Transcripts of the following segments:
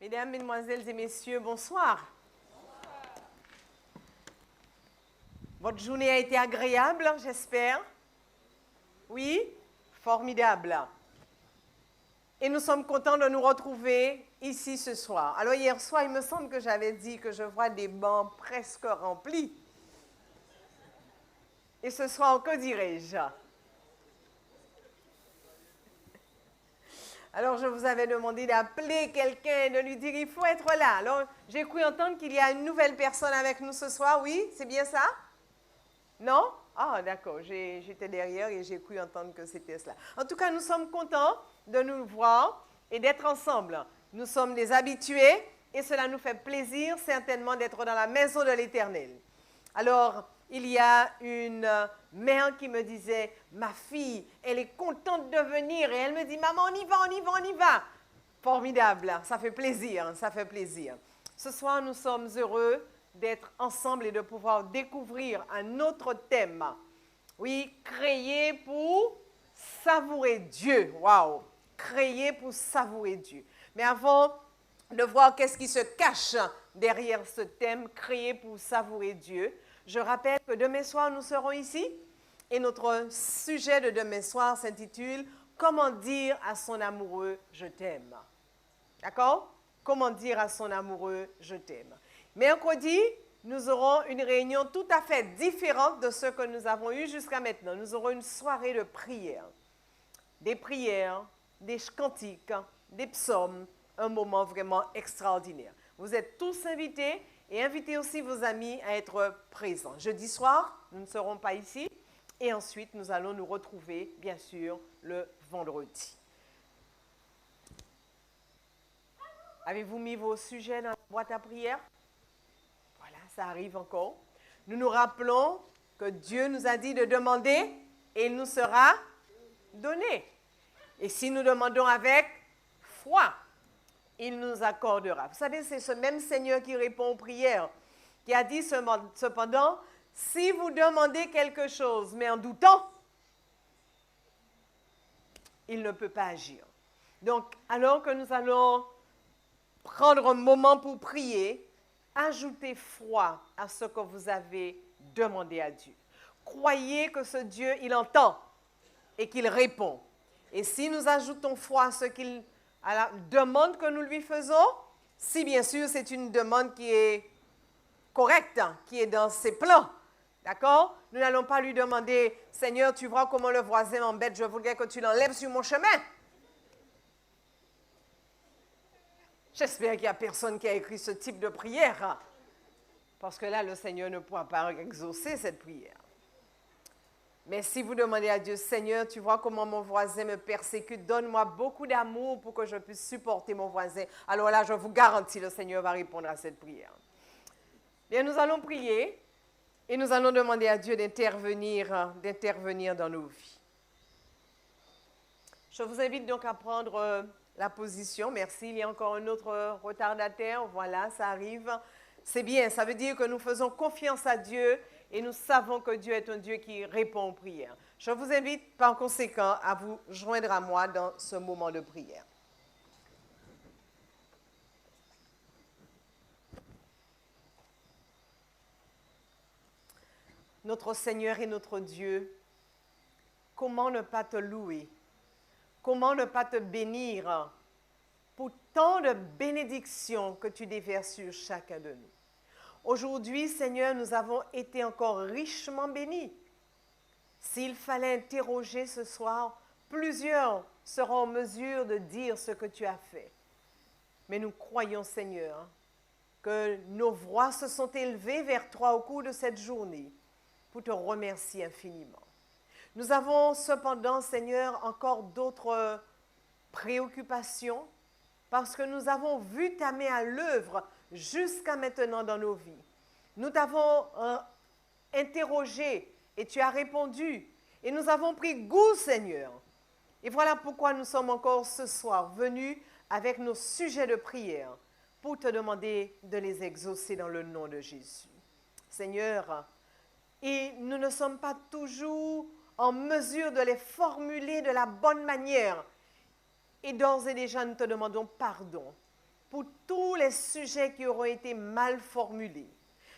Mesdames, Mesdemoiselles et Messieurs, bonsoir. Votre journée a été agréable, j'espère? Oui? Formidable. Et nous sommes contents de nous retrouver ici ce soir. Alors hier soir, il me semble que j'avais dit que je vois des bancs presque remplis. Et ce soir, que dirais-je? Alors, je vous avais demandé d'appeler quelqu'un et de lui dire, il faut être là. Alors, j'ai cru entendre qu'il y a une nouvelle personne avec nous ce soir. Oui, c'est bien ça? Non? Ah, d'accord. J'étais derrière et j'ai cru entendre que c'était cela. En tout cas, nous sommes contents de nous voir et d'être ensemble. Nous sommes des habitués et cela nous fait plaisir certainement d'être dans la maison de l'Éternel. Alors, il y a une mère qui me disait, ma fille, elle est contente de venir. Et elle me dit, maman, on y va, on y va, on y va. Formidable, ça fait plaisir, ça fait plaisir. Ce soir, nous sommes heureux d'être ensemble et de pouvoir découvrir un autre thème. Oui, créer pour savourer Dieu. Waouh! Créer pour savourer Dieu. Mais avant de voir qu'est-ce qui se cache derrière ce thème, créer pour savourer Dieu, je rappelle que demain soir, nous serons ici et notre sujet de demain soir s'intitule « Comment dire à son amoureux, je t'aime ». D'accord? Comment dire à son amoureux, je t'aime. Mercredi, nous aurons une réunion tout à fait différente de ce que nous avons eu jusqu'à maintenant. Nous aurons une soirée de prières, des cantiques, des psaumes, un moment vraiment extraordinaire. Vous êtes tous invités et invitez aussi vos amis à être présents. Jeudi soir, nous ne serons pas ici et ensuite nous allons nous retrouver, bien sûr, le vendredi. Avez-vous mis vos sujets dans la boîte à prière? Voilà, ça arrive encore. Nous nous rappelons que Dieu nous a dit de demander et il nous sera donné. Et si nous demandons avec foi, il nous accordera. Vous savez, c'est ce même Seigneur qui répond aux prières, qui a dit cependant, si vous demandez quelque chose, mais en doutant, il ne peut pas agir. Donc, alors que nous allons prendre un moment pour prier, ajoutez foi à ce que vous avez demandé à Dieu. Croyez que ce Dieu, il entend et qu'il répond. Et si nous ajoutons foi à la demande que nous lui faisons, si bien sûr c'est une demande qui est correcte, qui est dans ses plans, d'accord? Nous n'allons pas lui demander, Seigneur, tu vois comment le voisin m'embête, je voudrais que tu l'enlèves sur mon chemin. J'espère qu'il n'y a personne qui a écrit ce type de prière, parce que là, le Seigneur ne pourra pas exaucer cette prière. Mais si vous demandez à Dieu, Seigneur, tu vois comment mon voisin me persécute, donne-moi beaucoup d'amour pour que je puisse supporter mon voisin. Alors là, je vous garantis, le Seigneur va répondre à cette prière. Bien, nous allons prier et nous allons demander à Dieu d'intervenir dans nos vies. Je vous invite donc à prendre la position. Merci, il y a encore un autre retardataire. Voilà, ça arrive. C'est bien, ça veut dire que nous faisons confiance à Dieu et nous savons que Dieu est un Dieu qui répond aux prières. Je vous invite par conséquent à vous joindre à moi dans ce moment de prière. Notre Seigneur et notre Dieu, comment ne pas te louer? Comment ne pas te bénir pour tant de bénédictions que tu déverses sur chacun de nous? Aujourd'hui, Seigneur, nous avons été encore richement bénis. S'il fallait interroger ce soir, plusieurs seront en mesure de dire ce que tu as fait. Mais nous croyons, Seigneur, que nos voix se sont élevées vers toi au cours de cette journée pour te remercier infiniment. Nous avons cependant, Seigneur, encore d'autres préoccupations parce que nous avons vu ta main à l'œuvre jusqu'à maintenant dans nos vies. Nous t'avons interrogé et tu as répondu et nous avons pris goût, Seigneur. Et voilà pourquoi nous sommes encore ce soir venus avec nos sujets de prière pour te demander de les exaucer dans le nom de Jésus. Seigneur, et nous ne sommes pas toujours en mesure de les formuler de la bonne manière. Et d'ores et déjà, nous te demandons pardon pour tous les sujets qui auront été mal formulés.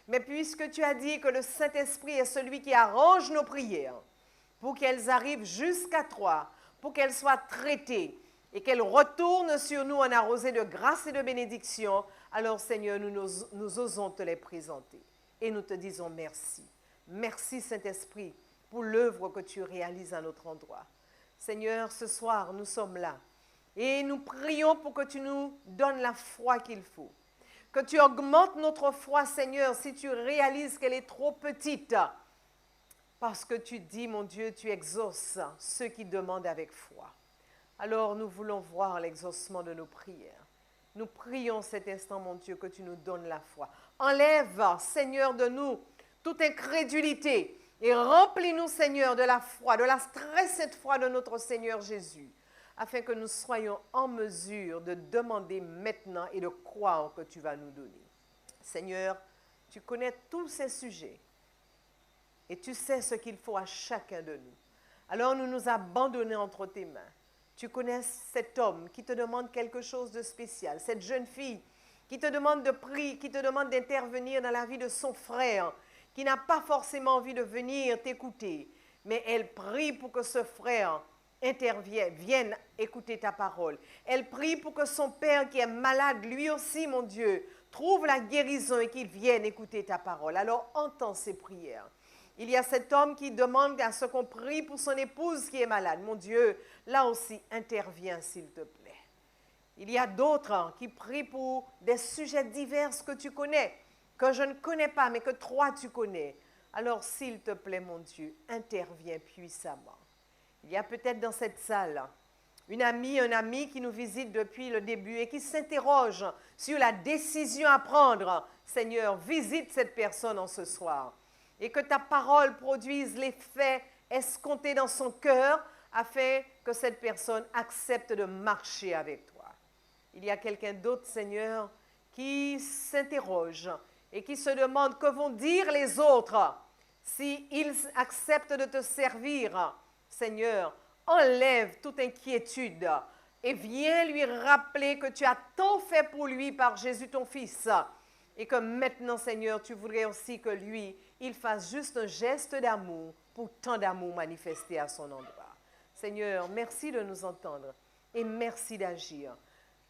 Mais puisque tu as dit que le Saint-Esprit est celui qui arrange nos prières, pour qu'elles arrivent jusqu'à toi, pour qu'elles soient traitées et qu'elles retournent sur nous en arrosée de grâce et de bénédiction, alors Seigneur, nous osons te les présenter et nous te disons merci. Merci Saint-Esprit pour l'œuvre que tu réalises à notre endroit. Seigneur, ce soir, nous sommes là et nous prions pour que tu nous donnes la foi qu'il faut. Que tu augmentes notre foi, Seigneur, si tu réalises qu'elle est trop petite. Parce que tu dis, mon Dieu, tu exauces ceux qui demandent avec foi. Alors nous voulons voir l'exaucement de nos prières. Nous prions cet instant, mon Dieu, que tu nous donnes la foi. Enlève, Seigneur, de nous toute incrédulité et remplis-nous, Seigneur, de la foi, de la très sainte foi de notre Seigneur Jésus, afin que nous soyons en mesure de demander maintenant et de croire que tu vas nous donner. Seigneur, tu connais tous ces sujets et tu sais ce qu'il faut à chacun de nous. Alors nous nous abandonnons entre tes mains. Tu connais cet homme qui te demande quelque chose de spécial, cette jeune fille qui te demande de prier, qui te demande d'intervenir dans la vie de son frère, qui n'a pas forcément envie de venir t'écouter, mais elle prie pour que ce frère intervienne, vienne écouter ta parole. Elle prie pour que son père qui est malade, lui aussi, mon Dieu, trouve la guérison et qu'il vienne écouter ta parole. Alors entends ses prières. Il y a cet homme qui demande à ce qu'on prie pour son épouse qui est malade. Mon Dieu, là aussi, interviens s'il te plaît. Il y a d'autres qui prient pour des sujets divers que tu connais, que je ne connais pas, mais que toi tu connais. Alors s'il te plaît, mon Dieu, interviens puissamment. Il y a peut-être dans cette salle une amie, un ami qui nous visite depuis le début et qui s'interroge sur la décision à prendre. Seigneur, visite cette personne en ce soir et que ta parole produise l'effet escompté dans son cœur afin que cette personne accepte de marcher avec toi. Il y a quelqu'un d'autre, Seigneur, qui s'interroge et qui se demande que vont dire les autres s'ils acceptent de te servir. Seigneur, enlève toute inquiétude et viens lui rappeler que tu as tant fait pour lui par Jésus ton Fils et que maintenant, Seigneur, tu voudrais aussi que lui, il fasse juste un geste d'amour pour tant d'amour manifesté à son endroit. Seigneur, merci de nous entendre et merci d'agir.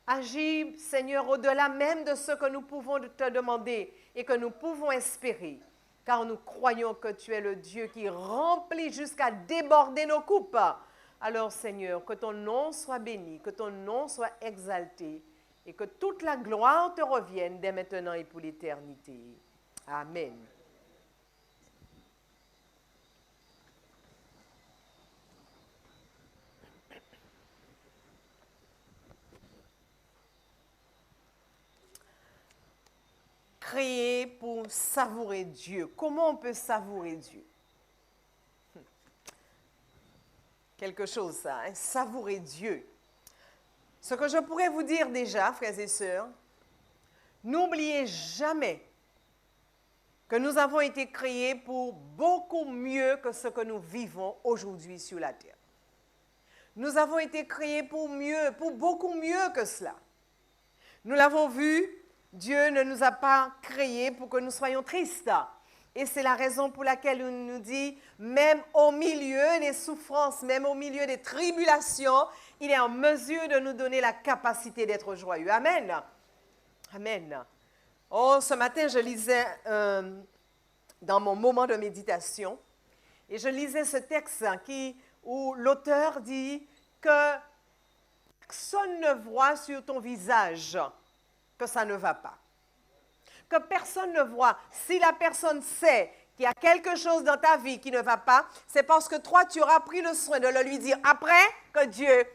Agis, Seigneur, au-delà même de ce que nous pouvons te demander et que nous pouvons espérer, car nous croyons que tu es le Dieu qui remplit jusqu'à déborder nos coupes. Alors, Seigneur, que ton nom soit béni, que ton nom soit exalté et que toute la gloire te revienne dès maintenant et pour l'éternité. Amen. Créé pour savourer Dieu. Comment on peut savourer Dieu? Quelque chose, ça, hein? Savourer Dieu. Ce que je pourrais vous dire déjà, frères et sœurs, n'oubliez jamais que nous avons été créés pour beaucoup mieux que ce que nous vivons aujourd'hui sur la terre. Nous avons été créés pour mieux, pour beaucoup mieux que cela. Nous l'avons vu, Dieu ne nous a pas créés pour que nous soyons tristes. Et c'est la raison pour laquelle il nous dit, même au milieu des souffrances, même au milieu des tribulations, il est en mesure de nous donner la capacité d'être joyeux. Amen. Amen. Oh, ce matin, je lisais dans mon moment de méditation, et je lisais ce texte où l'auteur dit que personne ne voit sur ton visage que ça ne va pas. Que personne ne voit. Si la personne sait qu'il y a quelque chose dans ta vie qui ne va pas, c'est parce que toi, tu auras pris le soin de le lui dire après que Dieu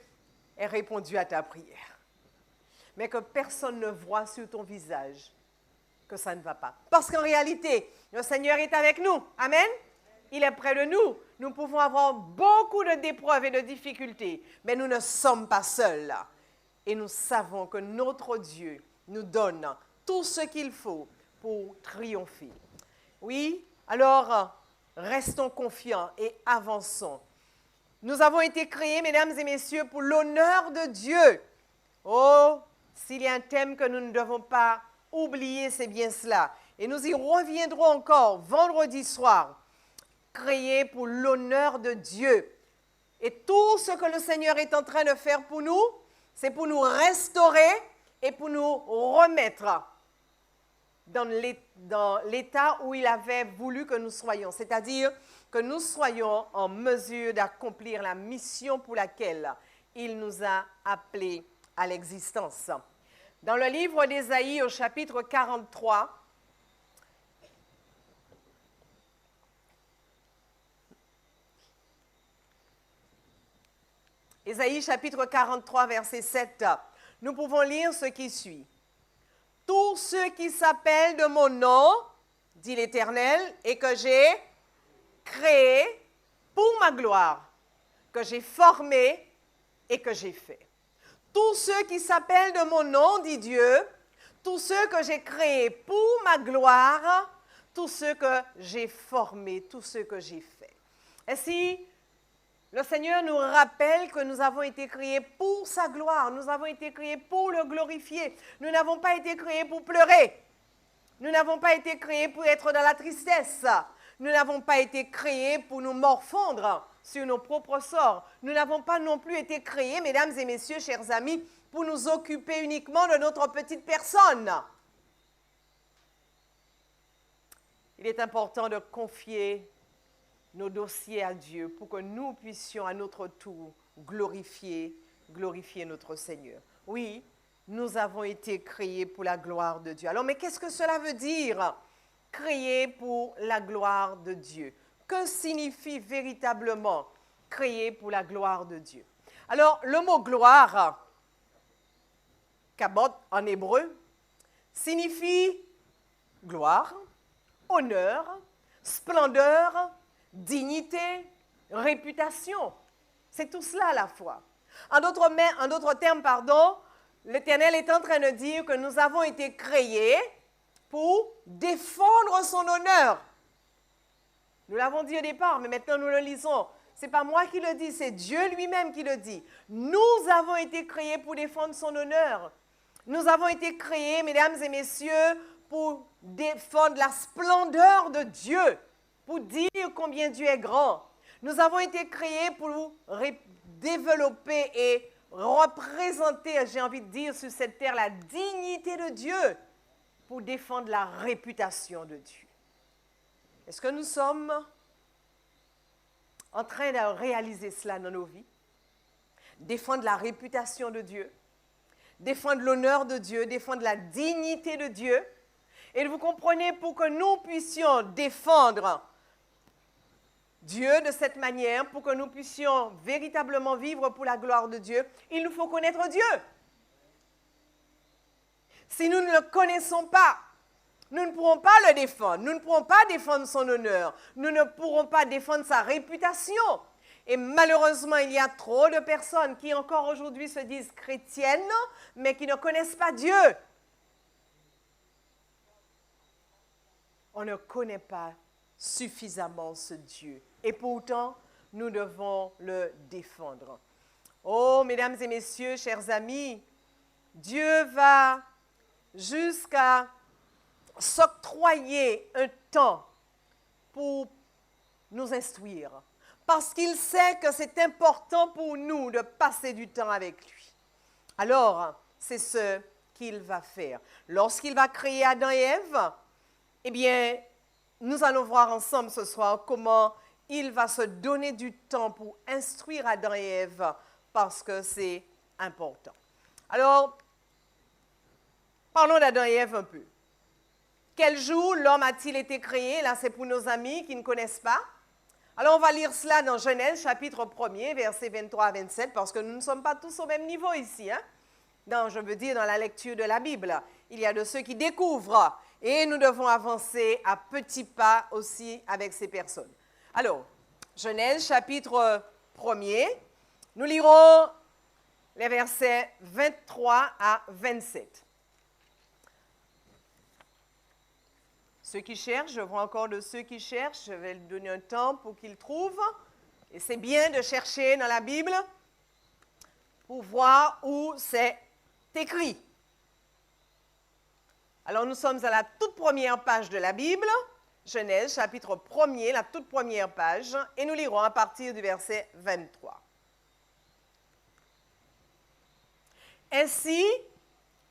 ait répondu à ta prière. Mais que personne ne voit sur ton visage que ça ne va pas. Parce qu'en réalité, le Seigneur est avec nous. Amen. Il est près de nous. Nous pouvons avoir beaucoup d'épreuves et de difficultés, mais nous ne sommes pas seuls. Et nous savons que notre Dieu nous donne tout ce qu'il faut pour triompher. Oui, alors restons confiants et avançons. Nous avons été créés, mesdames et messieurs, pour l'honneur de Dieu. Oh, s'il y a un thème que nous ne devons pas oublier, c'est bien cela. Et nous y reviendrons encore vendredi soir. Créer pour l'honneur de Dieu. Et tout ce que le Seigneur est en train de faire pour nous, c'est pour nous restaurer et pour nous remettre dans l'état où il avait voulu que nous soyons. C'est-à-dire que nous soyons en mesure d'accomplir la mission pour laquelle il nous a appelés à l'existence. Dans le livre d'Ésaïe au chapitre 43, Ésaïe chapitre 43, verset 7, nous pouvons lire ce qui suit. « Tous ceux qui s'appellent de mon nom, dit l'Éternel, et que j'ai créé pour ma gloire, que j'ai formé et que j'ai fait. Tous ceux qui s'appellent de mon nom, dit Dieu, tous ceux que j'ai créés pour ma gloire, tous ceux que j'ai formés, tous ceux que j'ai faits. » Ainsi, le Seigneur nous rappelle que nous avons été créés pour sa gloire, nous avons été créés pour le glorifier. Nous n'avons pas été créés pour pleurer. Nous n'avons pas été créés pour être dans la tristesse. Nous n'avons pas été créés pour nous morfondre sur nos propres sorts. Nous n'avons pas non plus été créés, mesdames et messieurs, chers amis, pour nous occuper uniquement de notre petite personne. Il est important de confier nos dossiers à Dieu pour que nous puissions à notre tour glorifier notre Seigneur. Oui, nous avons été créés pour la gloire de Dieu. Alors, mais qu'est-ce que cela veut dire, créés pour la gloire de Dieu? Que signifie véritablement créer pour la gloire de Dieu? Alors, le mot gloire, kabod en hébreu, signifie gloire, honneur, splendeur, dignité, réputation. C'est tout cela à la fois. En d'autres termes, l'Éternel est en train de dire que nous avons été créés pour défendre son honneur. Nous l'avons dit au départ, mais maintenant nous le lisons. Ce n'est pas moi qui le dis, c'est Dieu lui-même qui le dit. Nous avons été créés pour défendre son honneur. Nous avons été créés, mesdames et messieurs, pour défendre la splendeur de Dieu, pour dire combien Dieu est grand. Nous avons été créés pour développer et représenter, j'ai envie de dire, sur cette terre, la dignité de Dieu, pour défendre la réputation de Dieu. Est-ce que nous sommes en train de réaliser cela dans nos vies? Défendre la réputation de Dieu, défendre l'honneur de Dieu, défendre la dignité de Dieu. Et vous comprenez, pour que nous puissions défendre Dieu de cette manière, pour que nous puissions véritablement vivre pour la gloire de Dieu, il nous faut connaître Dieu. Si nous ne le connaissons pas, nous ne pourrons pas le défendre. Nous ne pourrons pas défendre son honneur. Nous ne pourrons pas défendre sa réputation. Et malheureusement, il y a trop de personnes qui encore aujourd'hui se disent chrétiennes, mais qui ne connaissent pas Dieu. On ne connaît pas suffisamment ce Dieu. Et pourtant, nous devons le défendre. Oh, mesdames et messieurs, chers amis, Dieu va jusqu'à s'octroyer un temps pour nous instruire, parce qu'il sait que c'est important pour nous de passer du temps avec lui. Alors, c'est ce qu'il va faire. Lorsqu'il va créer Adam et Ève, eh bien, nous allons voir ensemble ce soir comment il va se donner du temps pour instruire Adam et Ève, parce que c'est important. Alors, parlons d'Adam et Ève un peu. Quel jour l'homme a-t-il été créé? Là, c'est pour nos amis qui ne connaissent pas. Alors, on va lire cela dans Genèse, chapitre 1er, versets 23 à 27, parce que nous ne sommes pas tous au même niveau ici. Dans la lecture de la Bible. Il y a de ceux qui découvrent, et nous devons avancer à petits pas aussi avec ces personnes. Alors, Genèse, chapitre 1er, nous lirons les versets 23 à 27. Ceux qui cherchent, je vois encore de ceux qui cherchent, je vais leur donner un temps pour qu'ils trouvent. Et c'est bien de chercher dans la Bible pour voir où c'est écrit. Alors, nous sommes à la toute première page de la Bible, Genèse, chapitre 1er, la toute première page, et nous lirons à partir du verset 23. Ainsi,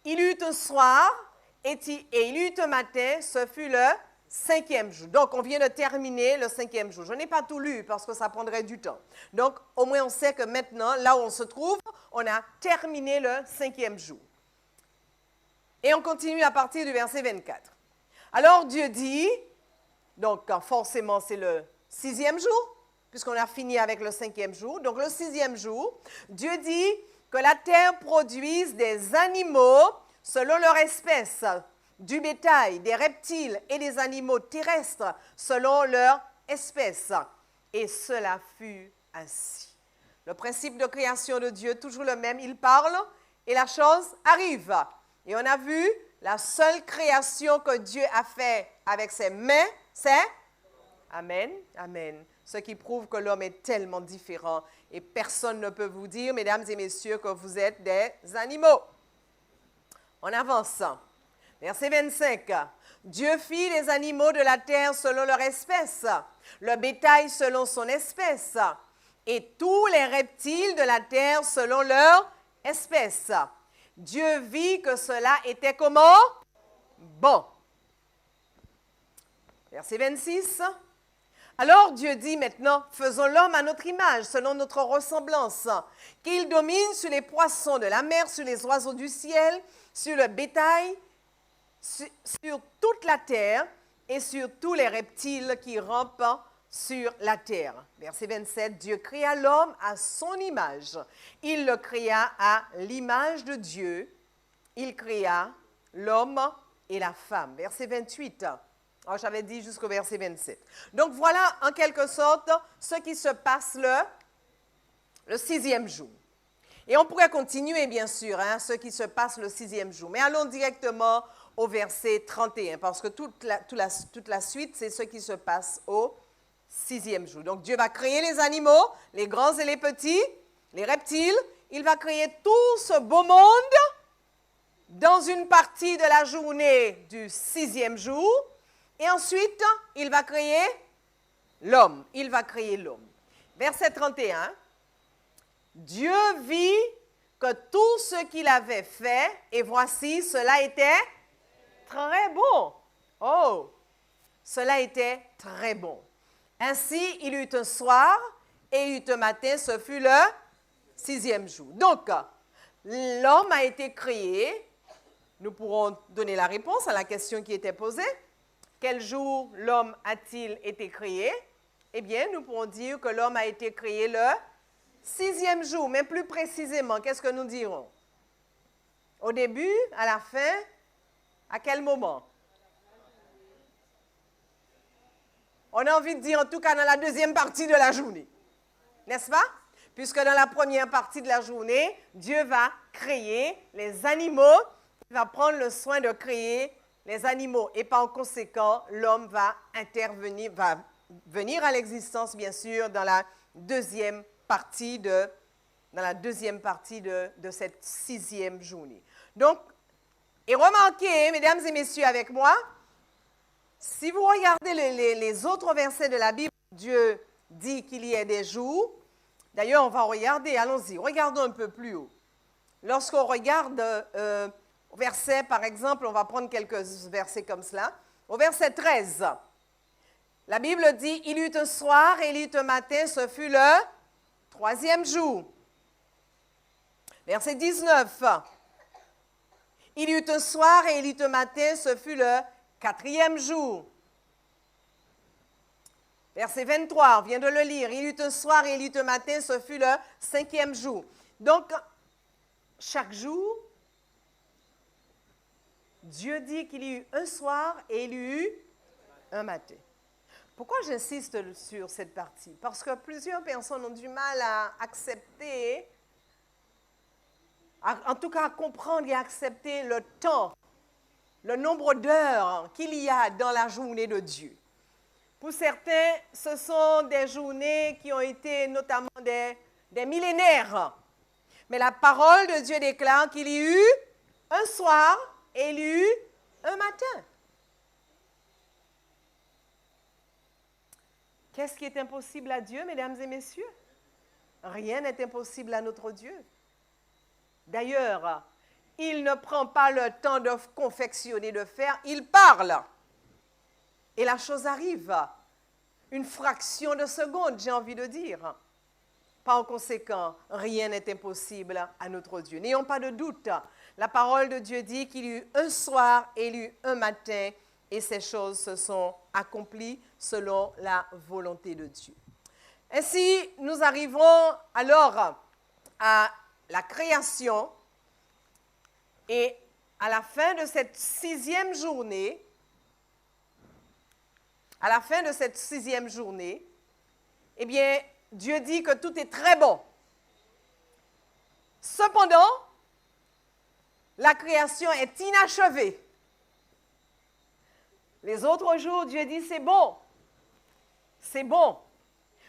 il eut un soir et il eut un matin, ce fut le 5e jour. Donc, on vient de terminer le 5e jour. Je n'ai pas tout lu parce que ça prendrait du temps. Donc, au moins, on sait que maintenant, là où on se trouve, on a terminé le 5e jour. Et on continue à partir du verset 24. Alors, Dieu dit, donc forcément, c'est le 6e jour, puisqu'on a fini avec le 5e jour. Donc, le 6e jour, Dieu dit que la terre produise des animaux selon leur espèce, du bétail, des reptiles et des animaux terrestres selon leur espèce. Et cela fut ainsi. Le principe de création de Dieu, toujours le même, il parle et la chose arrive. Et on a vu la seule création que Dieu a fait avec ses mains, c'est Amen, amen. Ce qui prouve que l'homme est tellement différent et personne ne peut vous dire, mesdames et messieurs, que vous êtes des animaux. On avance. Verset 25. Dieu fit les animaux de la terre selon leur espèce, le bétail selon son espèce, et tous les reptiles de la terre selon leur espèce. Dieu vit que cela était comment? Bon. Verset 26. Alors Dieu dit maintenant, faisons l'homme à notre image, selon notre ressemblance, qu'il domine sur les poissons de la mer, sur les oiseaux du ciel, sur le bétail, sur toute la terre et sur tous les reptiles qui rampent sur la terre. Verset 27, Dieu créa l'homme à son image. Il le créa à l'image de Dieu. Il créa l'homme et la femme. Verset 28. Oh, j'avais dit jusqu'au verset 27. Donc voilà en quelque sorte ce qui se passe le 6e jour. Et on pourrait continuer bien sûr, ce qui se passe le 6e jour. Mais allons directement au verset 31 parce que toute la suite, c'est ce qui se passe au 6e jour. Donc Dieu va créer les animaux, les grands et les petits, les reptiles. Il va créer tout ce beau monde dans une partie de la journée du 6e jour. Et ensuite, il va créer l'homme. Il va créer l'homme. Verset 31. Dieu vit que tout ce qu'il avait fait, et voici, cela était très bon. Oh, cela était très bon. Ainsi, il eut un soir et il eut un matin, ce fut le 6e jour. Donc, l'homme a été créé. Nous pourrons donner la réponse à la question qui était posée. Quel jour l'homme a-t-il été créé? Eh bien, nous pourrons dire que l'homme a été créé le 6e jour, mais plus précisément, qu'est-ce que nous dirons? Au début, à la fin, à quel moment? On a envie de dire en tout cas dans la deuxième partie de la journée, n'est-ce pas? Puisque dans la première partie de la journée, Dieu va créer les animaux, il va prendre le soin de créer les animaux et par conséquent, l'homme va intervenir, va venir à l'existence bien sûr dans la deuxième partie de cette 6e journée. Donc, et remarquez, mesdames et messieurs avec moi, si vous regardez les autres versets de la Bible, Dieu dit qu'il y ait des jours. D'ailleurs, on va regarder, allons-y, regardons un peu plus haut. Lorsqu'on regarde au verset, par exemple, on va prendre quelques versets comme cela. Au verset 13, la Bible dit, il eut un soir et il eut un matin, ce fut le 3e jour. Verset 19, il eut un soir et il eut un matin, ce fut le 4e jour. Verset 23, on vient de le lire, il eut un soir et il eut un matin, ce fut le 5e jour. Donc, chaque jour, Dieu dit qu'il y eut un soir et il y eut un matin. Pourquoi j'insiste sur cette partie? Parce que plusieurs personnes ont du mal à accepter, en tout cas à comprendre et à accepter le temps, le nombre d'heures qu'il y a dans la journée de Dieu. Pour certains, ce sont des journées qui ont été notamment des millénaires. Mais la parole de Dieu déclare qu'il y eut un soir et il y eut un matin. Qu'est-ce qui est impossible à Dieu, mesdames et messieurs? Rien n'est impossible à notre Dieu. D'ailleurs, il ne prend pas le temps de confectionner, de faire, il parle. Et la chose arrive. Une fraction de seconde, j'ai envie de dire. Par conséquent, rien n'est impossible à notre Dieu. N'ayons pas de doute. La parole de Dieu dit qu'il y eut un soir et il y eut un matin, et ces choses se sont accomplies selon la volonté de Dieu. Ainsi, nous arrivons alors à la création, et à la fin de cette sixième journée, eh bien, Dieu dit que tout est très bon. Cependant, la création est inachevée. Les autres jours, Dieu dit c'est bon. C'est bon.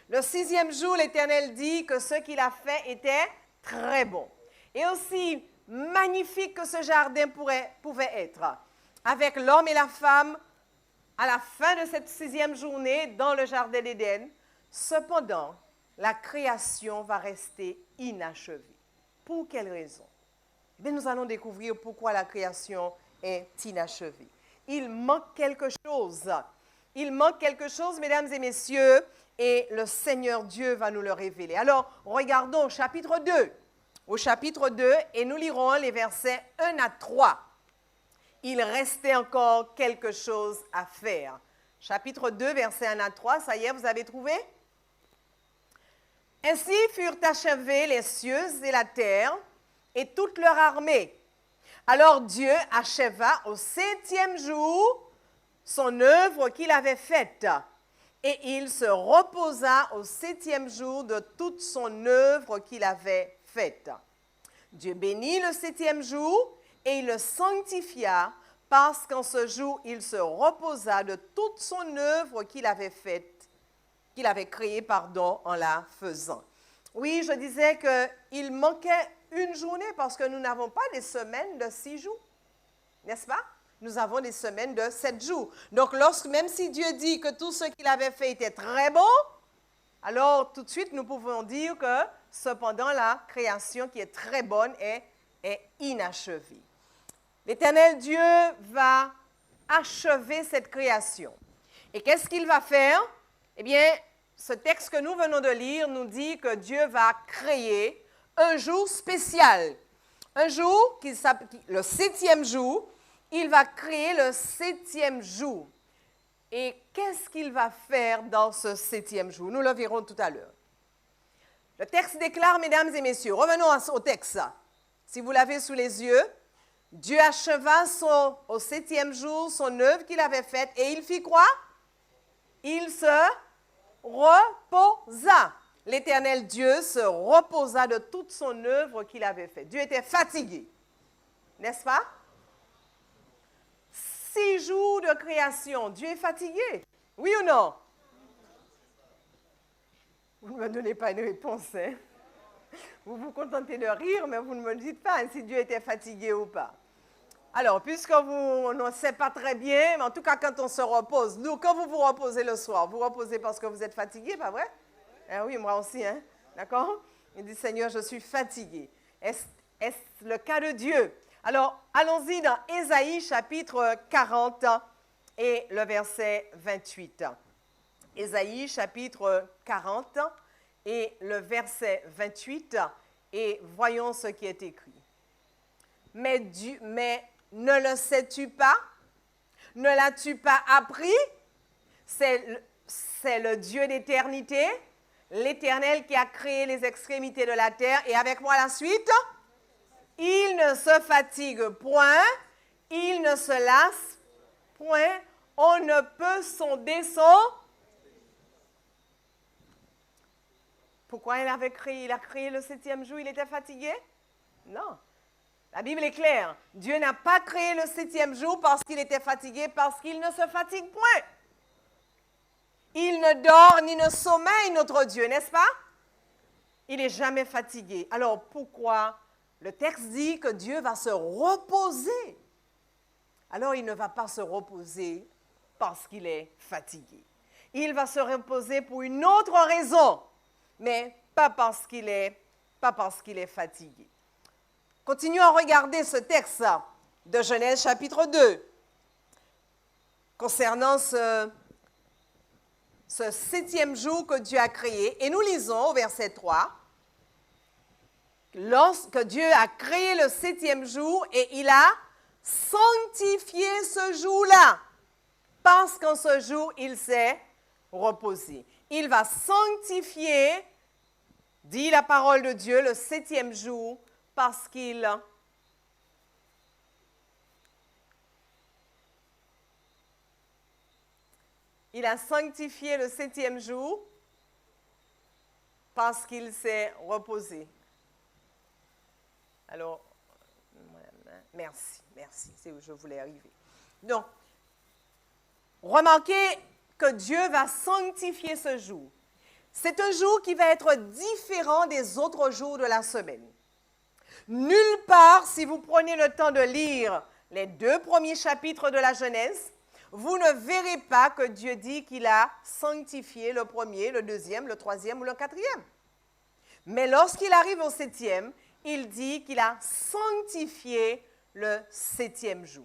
Le sixième jour, l'Éternel dit que ce qu'il a fait était très bon. Et aussi magnifique que ce jardin pouvait être. Avec l'homme et la femme, à la fin de cette sixième journée, dans le jardin d'Éden. Cependant, la création va rester inachevée. Pour quelle raison? Eh bien, nous allons découvrir pourquoi la création est inachevée. Il manque quelque chose. Il manque quelque chose, mesdames et messieurs, et le Seigneur Dieu va nous le révéler. Alors, regardons au chapitre 2. Au chapitre 2, et nous lirons les versets 1 à 3. Il restait encore quelque chose à faire. Chapitre 2, versets 1 à 3, ça y est, vous avez trouvé? Ainsi furent achevés les cieux et la terre et toute leur armée. Alors Dieu acheva au 7e jour son œuvre qu'il avait faite, et il se reposa au 7e jour de toute son œuvre qu'il avait faite. Dieu bénit le 7e jour et il le sanctifia, parce qu'en ce jour il se reposa de toute son œuvre qu'il avait faite, qu'il avait créée, en la faisant. Oui, je disais qu'il manquait une journée parce que nous n'avons pas des semaines de 6 jours, n'est-ce pas? Nous avons des semaines de 7 jours. Donc, même si Dieu dit que tout ce qu'il avait fait était très bon, alors tout de suite nous pouvons dire que cependant la création qui est très bonne est inachevée. L'Éternel Dieu va achever cette création. Et qu'est-ce qu'il va faire? Eh bien, ce texte que nous venons de lire nous dit que Dieu va créer un jour spécial. Un jour, le 7e jour, il va créer le 7e jour. Et qu'est-ce qu'il va faire dans ce 7e jour? Nous le verrons tout à l'heure. Le texte déclare, mesdames et messieurs, revenons au texte. Si vous l'avez sous les yeux, Dieu acheva au 7e jour son œuvre qu'il avait faite, et il fit quoi? Il se reposa. L'Éternel Dieu se reposa de toute son œuvre qu'il avait faite. Dieu était fatigué, n'est-ce pas? 6 jours de création, Dieu est fatigué, oui ou non? Vous ne me donnez pas une réponse, hein? Vous vous contentez de rire, mais vous ne me dites pas si Dieu était fatigué ou pas. Alors, puisque on ne sait pas très bien, mais en tout cas, quand on se repose, nous, quand vous vous reposez le soir, vous reposez parce que vous êtes fatigué, pas vrai? Oui, moi aussi, hein? D'accord? Il dit, Seigneur, je suis fatigué. Est-ce le cas de Dieu? Alors, allons-y dans Ésaïe, chapitre 40 et le verset 28. Ésaïe, chapitre 40 et le verset 28, et voyons ce qui est écrit. Mais ne le sais-tu pas? Ne l'as-tu pas appris? C'est le Dieu d'éternité, l'Éternel qui a créé les extrémités de la terre. Et avec moi la suite. Il ne se fatigue point, il ne se lasse point, on ne peut sonder son... Pourquoi il a créé le 7e jour, il était fatigué? Non. La Bible est claire. Dieu n'a pas créé le 7e jour parce qu'il était fatigué, parce qu'il ne se fatigue point. Il ne dort ni ne sommeille, notre Dieu, n'est-ce pas? Il n'est jamais fatigué. Alors pourquoi le texte dit que Dieu va se reposer? alors il ne va pas se reposer parce qu'il est fatigué. Il va se reposer pour une autre raison, mais pas parce qu'il est fatigué. Continuons à regarder ce texte de Genèse chapitre 2 concernant ce 7e jour que Dieu a créé. Et nous lisons au verset 3, lorsque Dieu a créé le 7e jour et il a sanctifié ce jour-là, parce qu'en ce jour, il s'est reposé. Il va sanctifier, dit la parole de Dieu, le 7e jour, parce qu'il a sanctifié le 7e jour parce qu'il s'est reposé. Alors, merci, c'est où je voulais arriver. Donc, remarquez que Dieu va sanctifier ce jour. C'est un jour qui va être différent des autres jours de la semaine. Nulle part, si vous prenez le temps de lire les 2 premiers chapitres de la Genèse, vous ne verrez pas que Dieu dit qu'il a sanctifié le premier, le deuxième, le troisième ou le quatrième. Mais lorsqu'il arrive au 7e, il dit qu'il a sanctifié le 7e jour.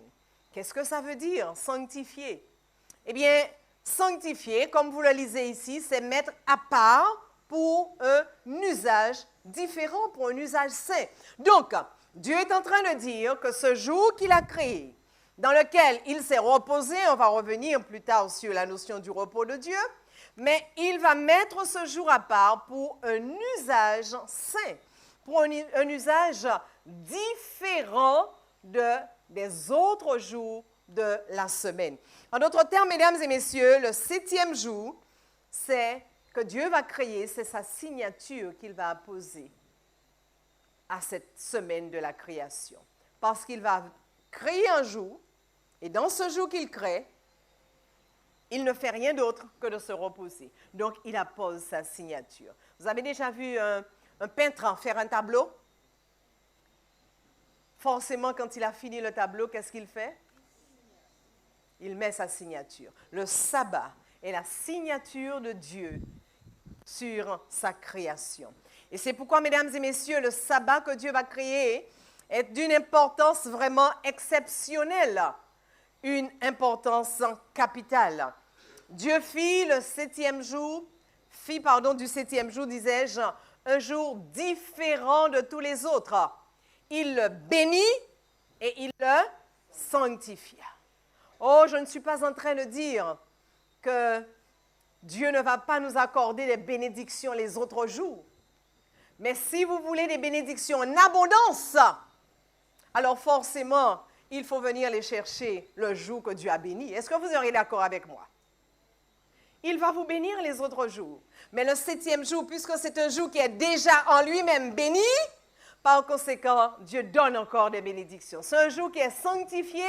Qu'est-ce que ça veut dire, sanctifier? Eh bien, sanctifier, comme vous le lisez ici, c'est mettre à part pour un usage différent, pour un usage saint. Donc, Dieu est en train de dire que ce jour qu'il a créé, dans lequel il s'est reposé, on va revenir plus tard sur la notion du repos de Dieu, mais il va mettre ce jour à part pour un usage saint, pour un usage différent des autres jours de la semaine. En d'autres termes, mesdames et messieurs, le 7e jour, c'est que Dieu va créer, c'est sa signature qu'il va apposer à cette semaine de la création. Parce qu'il va créer un jour, et dans ce jour qu'il crée, il ne fait rien d'autre que de se reposer. Donc, il appose sa signature. Vous avez déjà vu un peintre faire un tableau? Forcément, quand il a fini le tableau, qu'est-ce qu'il fait? Il met sa signature. Le sabbat est la signature de Dieu sur sa création. Et c'est pourquoi, mesdames et messieurs, le sabbat que Dieu va créer est d'une importance vraiment exceptionnelle, une importance capitale. Dieu fit du 7e jour, disais-je, un jour différent de tous les autres. Il le bénit et il le sanctifia. Oh, je ne suis pas en train de dire que Dieu ne va pas nous accorder des bénédictions les autres jours. Mais si vous voulez des bénédictions en abondance, alors forcément, il faut venir les chercher le jour que Dieu a béni. Est-ce que vous serez d'accord avec moi? Il va vous bénir les autres jours. Mais le 7e jour, puisque c'est un jour qui est déjà en lui-même béni, par conséquent, Dieu donne encore des bénédictions. C'est un jour qui est sanctifié,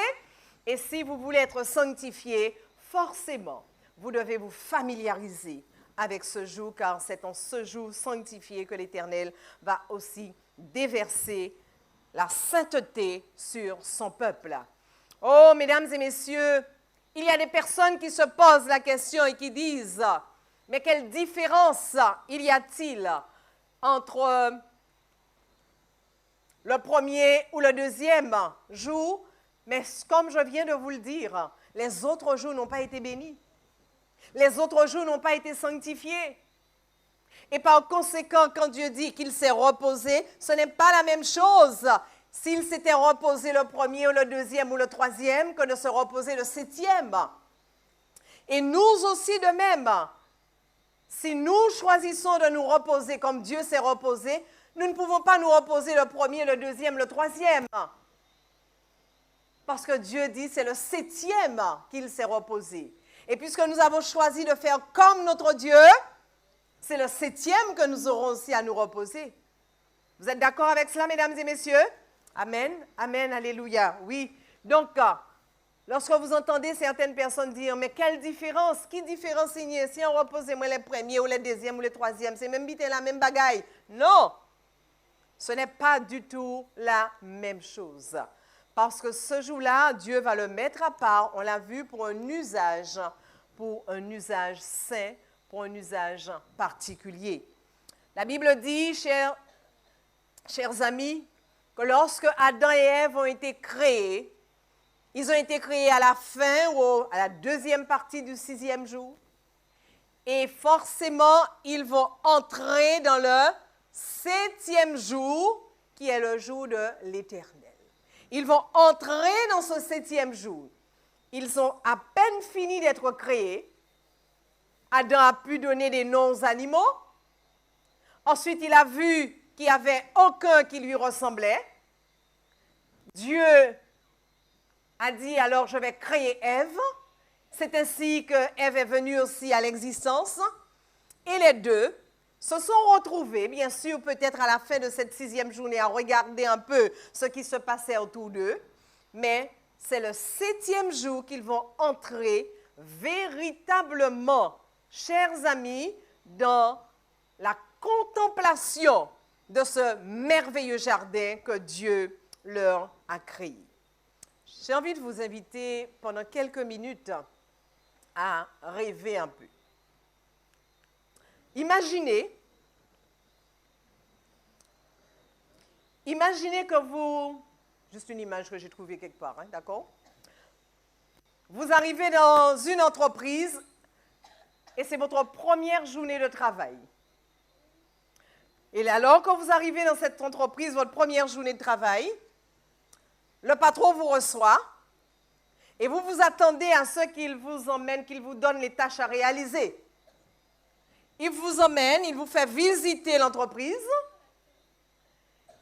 et si vous voulez être sanctifié, forcément, vous devez vous familiariser avec ce jour, car c'est en ce jour sanctifié que l'Éternel va aussi déverser la sainteté sur son peuple. Oh, mesdames et messieurs, il y a des personnes qui se posent la question et qui disent, mais quelle différence y a-t-il entre le premier ou le deuxième jour? Mais comme je viens de vous le dire, les autres jours n'ont pas été bénis. Les autres jours n'ont pas été sanctifiés. Et par conséquent, quand Dieu dit qu'il s'est reposé, ce n'est pas la même chose s'il s'était reposé le premier ou le deuxième ou le troisième que de se reposer le 7e. Et nous aussi de même, si nous choisissons de nous reposer comme Dieu s'est reposé, nous ne pouvons pas nous reposer le premier, le deuxième, le troisième. Parce que Dieu dit c'est le 7e qu'il s'est reposé. Et puisque nous avons choisi de faire comme notre Dieu, c'est le 7e que nous aurons aussi à nous reposer. Vous êtes d'accord avec cela, mesdames et messieurs? Amen, amen, alléluia. Oui, donc, lorsque vous entendez certaines personnes dire, mais quelle différence? Qui différencie si on repose moi les premiers ou les deuxièmes ou les troisièmes? C'est même bité la même bagaille. Non, ce n'est pas du tout la même chose. Parce que ce jour-là, Dieu va le mettre à part, on l'a vu, pour un usage saint, pour un usage particulier. La Bible dit, chers amis, que lorsque Adam et Ève ont été créés, ils ont été créés à la fin ou à la deuxième partie du 6e jour. Et forcément, ils vont entrer dans le 7e jour, qui est le jour de l'Éternel. Ils vont entrer dans ce 7e jour. Ils ont à peine fini d'être créés. Adam a pu donner des noms aux animaux. Ensuite, il a vu qu'il n'y avait aucun qui lui ressemblait. Dieu a dit, alors je vais créer Ève. C'est ainsi que Ève est venue aussi à l'existence. Et les deux se sont retrouvés, bien sûr, peut-être à la fin de cette 6e journée, à regarder un peu ce qui se passait autour d'eux. Mais c'est le 7e jour qu'ils vont entrer véritablement, chers amis, dans la contemplation de ce merveilleux jardin que Dieu leur a créé. J'ai envie de vous inviter pendant quelques minutes à rêver un peu. Imaginez que vous, juste une image que j'ai trouvée quelque part, hein, d'accord? Vous arrivez dans une entreprise et c'est votre première journée de travail. Et alors que vous arrivez dans cette entreprise, votre première journée de travail, le patron vous reçoit et vous vous attendez à ce qu'il vous emmène, qu'il vous donne les tâches à réaliser. Il vous emmène, il vous fait visiter l'entreprise,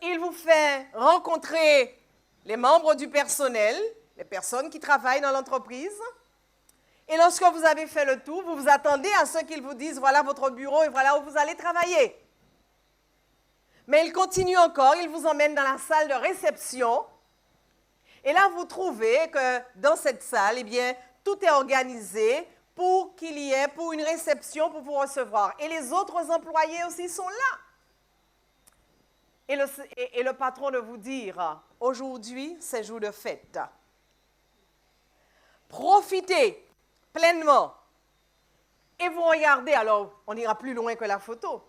il vous fait rencontrer les membres du personnel, les personnes qui travaillent dans l'entreprise. Et lorsque vous avez fait le tour, vous vous attendez à ce qu'ils vous disent, voilà votre bureau et voilà où vous allez travailler. Mais il continue encore, il vous emmène dans la salle de réception. Et là, vous trouvez que dans cette salle, eh bien, tout est organisé pour qu'il y ait, pour une réception, pour vous recevoir. Et les autres employés aussi sont là. Et le patron de vous dire, aujourd'hui, c'est jour de fête. Profitez pleinement. Et vous regardez, alors on n'ira plus loin que la photo.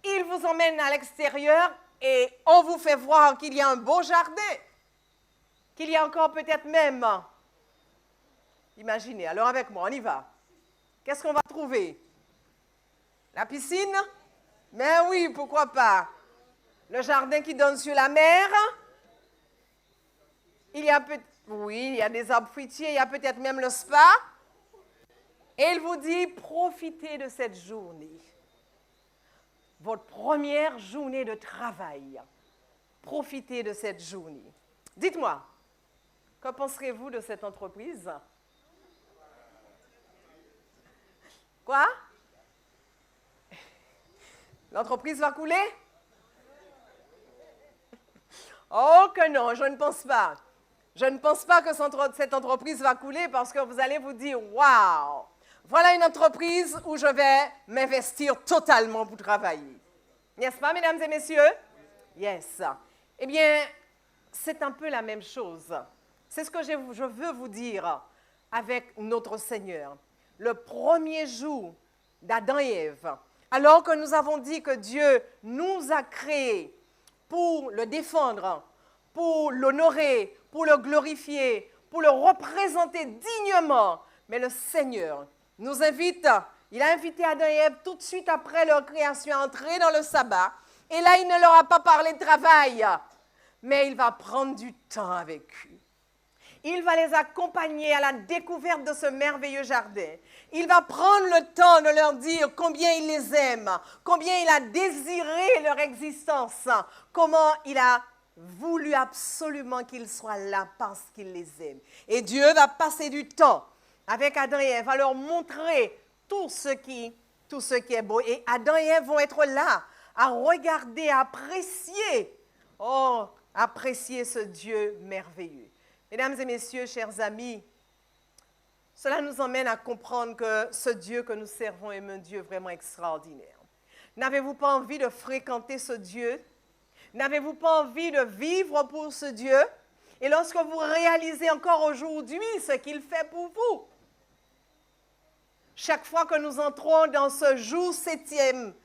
Il vous emmène à l'extérieur et on vous fait voir qu'il y a un beau jardin. Qu'il y a encore peut-être même, imaginez, alors avec moi, on y va. Qu'est-ce qu'on va trouver? La piscine? Mais oui, pourquoi pas? Le jardin qui donne sur la mer? Il y a des arbres fruitiers, il y a peut-être même le spa. Et il vous dit, profitez de cette journée. Votre première journée de travail. Profitez de cette journée. Dites-moi, que penserez-vous de cette entreprise? Quoi? L'entreprise va couler? Oh que non, je ne pense pas. Je ne pense pas que cette entreprise va couler parce que vous allez vous dire, waouh, voilà une entreprise où je vais m'investir totalement pour travailler. N'est-ce pas, mesdames et messieurs? Yes. Eh bien, c'est un peu la même chose. C'est ce que je veux vous dire avec notre Seigneur. Le premier jour d'Adam et Ève, alors que nous avons dit que Dieu nous a créés pour le défendre, pour l'honorer, pour le glorifier, pour le représenter dignement, mais le Seigneur nous invite, il a invité Adam et Ève tout de suite après leur création à entrer dans le sabbat, et là il ne leur a pas parlé de travail, mais il va prendre du temps avec eux. Il va les accompagner à la découverte de ce merveilleux jardin. Il va prendre le temps de leur dire combien il les aime, combien il a désiré leur existence, comment il a voulu absolument qu'ils soient là parce qu'il les aime. Et Dieu va passer du temps avec Adam et Ève, va leur montrer tout ce qui est beau. Et Adam et Ève vont être là à regarder, à apprécier ce Dieu merveilleux. Mesdames et messieurs, chers amis, cela nous emmène à comprendre que ce Dieu que nous servons est un Dieu vraiment extraordinaire. N'avez-vous pas envie de fréquenter ce Dieu? N'avez-vous pas envie de vivre pour ce Dieu? Et lorsque vous réalisez encore aujourd'hui ce qu'il fait pour vous, chaque fois que nous entrons dans ce septième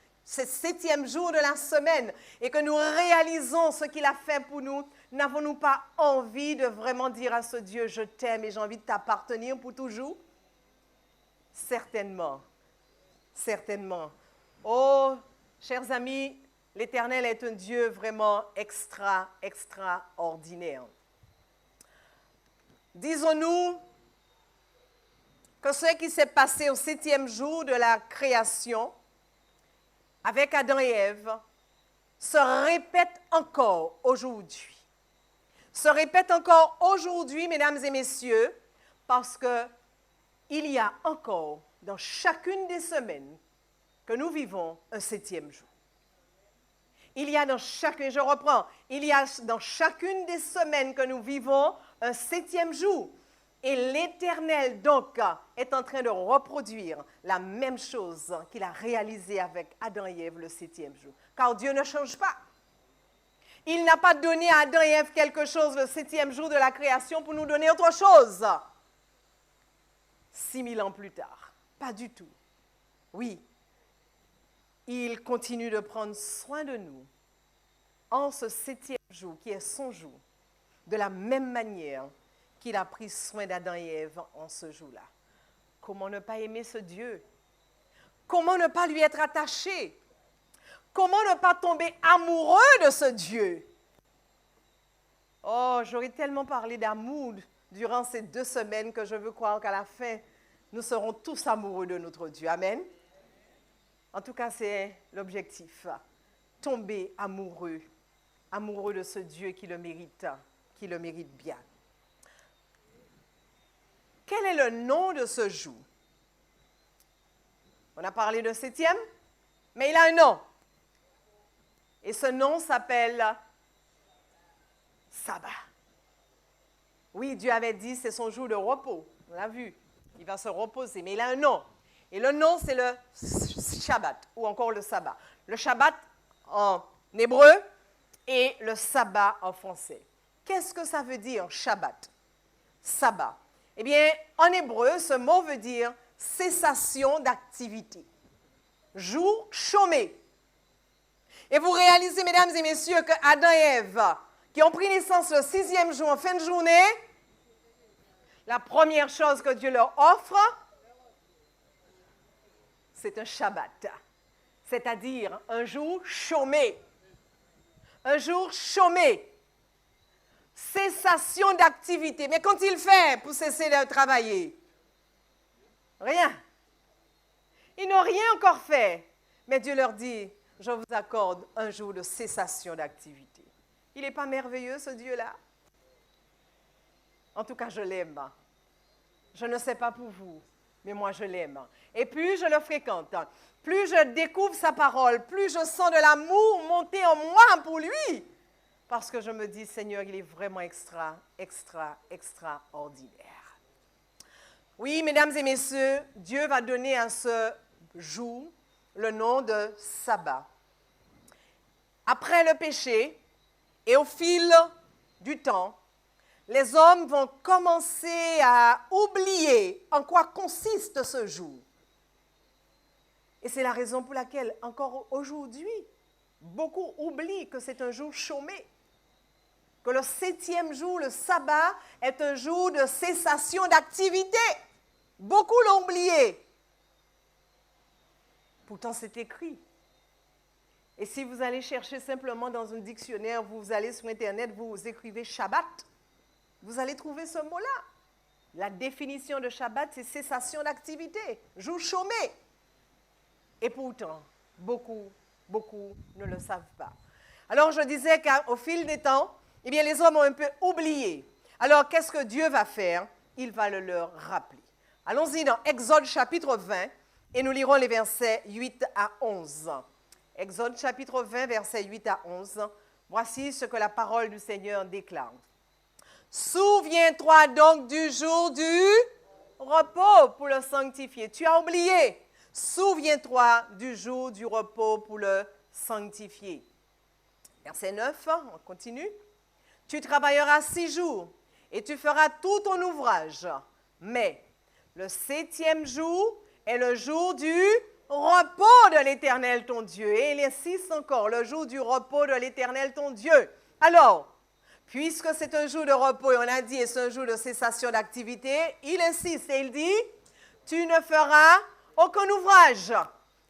jour de la semaine et que nous réalisons ce qu'il a fait pour nous, n'avons-nous pas envie de vraiment dire à ce Dieu, je t'aime et j'ai envie de t'appartenir pour toujours? Certainement, certainement. Oh, chers amis, l'Éternel est un Dieu vraiment extraordinaire. Disons-nous que ce qui s'est passé au septième jour de la création avec Adam et Ève se répète encore aujourd'hui. Se répète encore aujourd'hui, mesdames et messieurs, parce qu'il y a encore dans chacune des semaines que nous vivons un septième jour. Il y a dans chacune des semaines que nous vivons un septième jour. Et l'Éternel, donc, est en train de reproduire la même chose qu'il a réalisée avec Adam et Ève le septième jour. Car Dieu ne change pas. Il n'a pas donné à Adam et Ève quelque chose le septième jour de la création pour nous donner autre chose. 6000 ans plus tard. Pas du tout. Oui, il continue de prendre soin de nous en ce septième jour, qui est son jour, de la même manière qu'il a pris soin d'Adam et Ève en ce jour-là. Comment ne pas aimer ce Dieu? Comment ne pas lui être attaché? Comment ne pas tomber amoureux de ce Dieu? Oh, j'aurais tellement parlé d'amour durant ces 2 semaines que je veux croire qu'à la fin, nous serons tous amoureux de notre Dieu. Amen. En tout cas, c'est l'objectif. Tomber amoureux de ce Dieu qui le mérite bien. Quel est le nom de ce jour? On a parlé de septième, mais il a un nom. Et ce nom s'appelle Sabbat. Oui, Dieu avait dit c'est son jour de repos. On l'a vu. Il va se reposer, mais il a un nom. Et le nom, c'est le Shabbat, ou encore le sabbat. Le Shabbat en hébreu et le sabbat en français. Qu'est-ce que ça veut dire, Shabbat? Sabbat. Eh bien, en hébreu, ce mot veut dire cessation d'activité. Jour chômé. Et vous réalisez, mesdames et messieurs, que Adam et Ève, qui ont pris naissance le 6e jour en fin de journée, la première chose que Dieu leur offre, c'est un Shabbat, c'est-à-dire un jour chômé. Un jour chômé. Cessation d'activité. Mais qu'ont-ils fait pour cesser de travailler? Rien. Ils n'ont rien encore fait. Mais Dieu leur dit, je vous accorde un jour de cessation d'activité. Il n'est pas merveilleux, ce Dieu-là? En tout cas, je l'aime. Je ne sais pas pour vous, mais moi, je l'aime. Et plus je le fréquente, plus je découvre sa parole, plus je sens de l'amour monter en moi pour lui. Parce que je me dis, Seigneur, il est vraiment extraordinaire. Oui, mesdames et messieurs, Dieu va donner à ce jour le nom de sabbat. Après le péché et au fil du temps, les hommes vont commencer à oublier en quoi consiste ce jour. Et c'est la raison pour laquelle, encore aujourd'hui, beaucoup oublient que c'est un jour chômé. Que le 7e jour, le sabbat, est un jour de cessation d'activité. Beaucoup l'ont oublié. Pourtant, c'est écrit. Et si vous allez chercher simplement dans un dictionnaire, vous allez sur Internet, vous écrivez Shabbat, vous allez trouver ce mot-là. La définition de Shabbat, c'est cessation d'activité, jour chômé. Et pourtant, beaucoup ne le savent pas. Alors, je disais qu'au fil des temps, eh bien, les hommes ont un peu oublié. Alors, qu'est-ce que Dieu va faire? Il va le leur rappeler. Allons-y dans Exode chapitre 20 et nous lirons les versets 8 à 11. Exode chapitre 20, versets 8 à 11. Voici ce que la parole du Seigneur déclare. Souviens-toi donc du jour du repos pour le sanctifier. Tu as oublié. Souviens-toi du jour du repos pour le sanctifier. Verset 9, on continue. Tu travailleras 6 jours et tu feras tout ton ouvrage. Mais le 7e jour est le jour du repos de l'Éternel ton Dieu. Et il insiste encore, le jour du repos de l'Éternel ton Dieu. Alors, puisque c'est un jour de repos, et on a dit, et c'est un jour de cessation d'activité, il insiste et il dit, tu ne feras aucun ouvrage,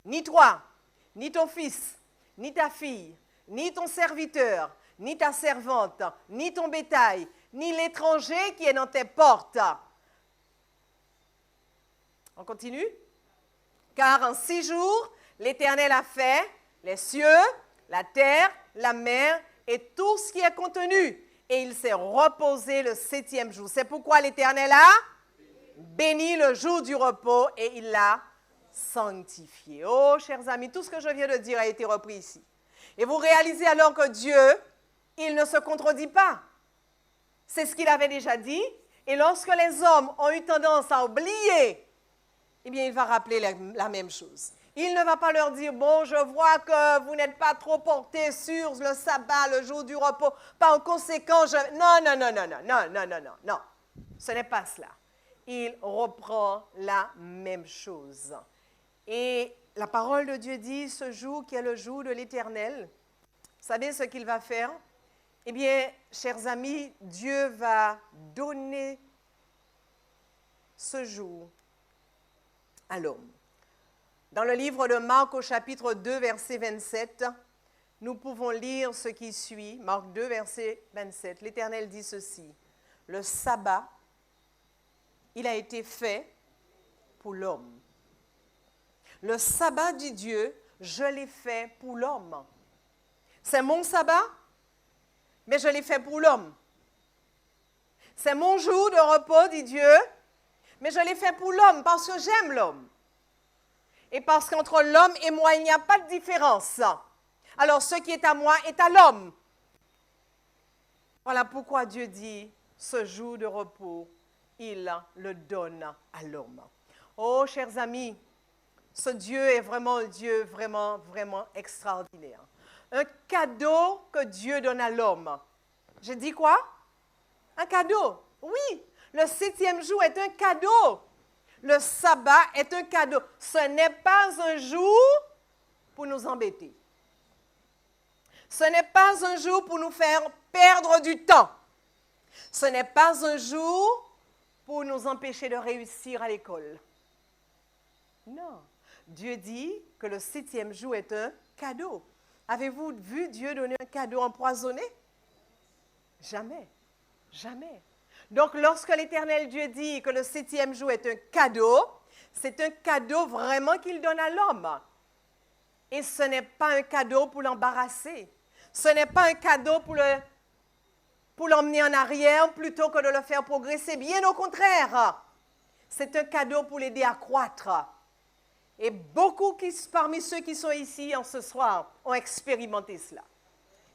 ni toi, ni ton fils, ni ta fille, ni ton serviteur, ni ta servante, ni ton bétail, ni l'étranger qui est dans tes portes. On continue? Car en 6 jours, l'Éternel a fait les cieux, la terre, la mer et tout ce qui est contenu. Et il s'est reposé le 7e jour. C'est pourquoi l'Éternel a béni le jour du repos et il l'a sanctifié. Oh, chers amis, tout ce que je viens de dire a été repris ici. Et vous réalisez alors que Dieu, il ne se contredit pas. C'est ce qu'il avait déjà dit. Et lorsque les hommes ont eu tendance à oublier, eh bien, il va rappeler la même chose. Il ne va pas leur dire, bon, je vois que vous n'êtes pas trop portés sur le sabbat, le jour du repos. Par conséquent, non. Ce n'est pas cela. Il reprend la même chose. Et la parole de Dieu dit, ce jour qui est le jour de l'Éternel, vous savez ce qu'il va faire? Eh bien, chers amis, Dieu va donner ce jour à l'homme. Dans le livre de Marc au chapitre 2, verset 27, nous pouvons lire ce qui suit. Marc 2, verset 27. L'Éternel dit ceci, « Le sabbat, il a été fait pour l'homme. Le sabbat, dit Dieu, je l'ai fait pour l'homme. C'est mon sabbat, mais je l'ai fait pour l'homme. C'est mon jour de repos, dit Dieu, mais je l'ai fait pour l'homme parce que j'aime l'homme. Et parce qu'entre l'homme et moi, il n'y a pas de différence. Alors, ce qui est à moi est à l'homme. Voilà pourquoi Dieu dit, ce jour de repos, il le donne à l'homme. Oh, chers amis, ce Dieu est vraiment un Dieu vraiment, vraiment extraordinaire. Un cadeau que Dieu donne à l'homme. J'ai dit quoi? Un cadeau. Oui, le 7e jour est un cadeau. Le sabbat est un cadeau. Ce n'est pas un jour pour nous embêter. Ce n'est pas un jour pour nous faire perdre du temps. Ce n'est pas un jour pour nous empêcher de réussir à l'école. Non. Dieu dit que le 7e jour est un cadeau. Avez-vous vu Dieu donner un cadeau empoisonné? Jamais. Jamais. Donc, lorsque l'Éternel Dieu dit que le 7e jour est un cadeau, c'est un cadeau vraiment qu'il donne à l'homme. Et ce n'est pas un cadeau pour l'embarrasser. Ce n'est pas un cadeau pour l'emmener en arrière plutôt que de le faire progresser. Bien au contraire, c'est un cadeau pour l'aider à croître. Et beaucoup parmi ceux qui sont ici en ce soir ont expérimenté cela.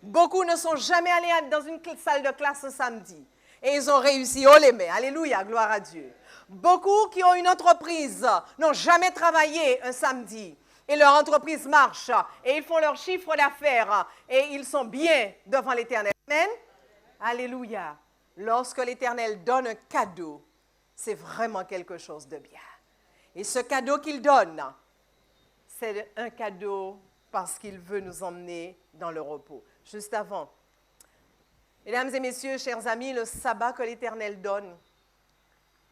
Beaucoup ne sont jamais allés dans une salle de classe un samedi. Et ils ont réussi, oh les mains, alléluia, gloire à Dieu. Beaucoup qui ont une entreprise n'ont jamais travaillé un samedi. Et leur entreprise marche, et ils font leur chiffre d'affaires, et ils sont bien devant l'Éternel. Amen. Alléluia. Lorsque l'Éternel donne un cadeau, c'est vraiment quelque chose de bien. Et ce cadeau qu'il donne, c'est un cadeau parce qu'il veut nous emmener dans le repos. Juste avant, mesdames et messieurs, chers amis, le sabbat que l'Éternel donne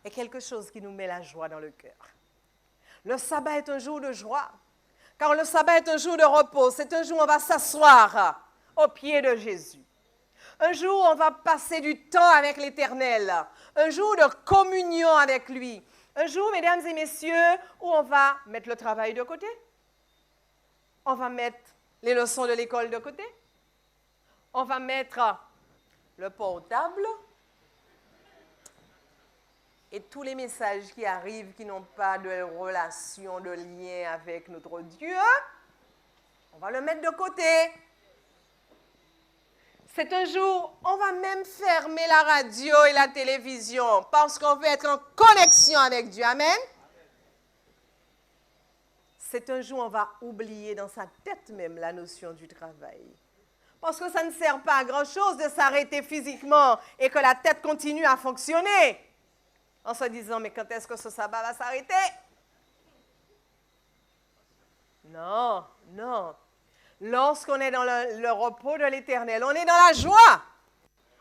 est quelque chose qui nous met la joie dans le cœur. Le sabbat est un jour de joie, car le sabbat est un jour de repos. C'est un jour où on va s'asseoir aux pieds de Jésus. Un jour où on va passer du temps avec l'Éternel. Un jour de communion avec lui. Un jour, mesdames et messieurs, où on va mettre le travail de côté. On va mettre les leçons de l'école de côté. On va mettre le portable et tous les messages qui arrivent qui n'ont pas de relation, de lien avec notre Dieu. On va le mettre de côté. C'est un jour, on va même fermer la radio et la télévision parce qu'on veut être en connexion avec Dieu. Amen. C'est un jour où on va oublier dans sa tête même la notion du travail. Parce que ça ne sert pas à grand-chose de s'arrêter physiquement et que la tête continue à fonctionner en se disant, mais quand est-ce que ce sabbat va s'arrêter? Non, non. Lorsqu'on est dans le repos de l'Éternel, on est dans la joie.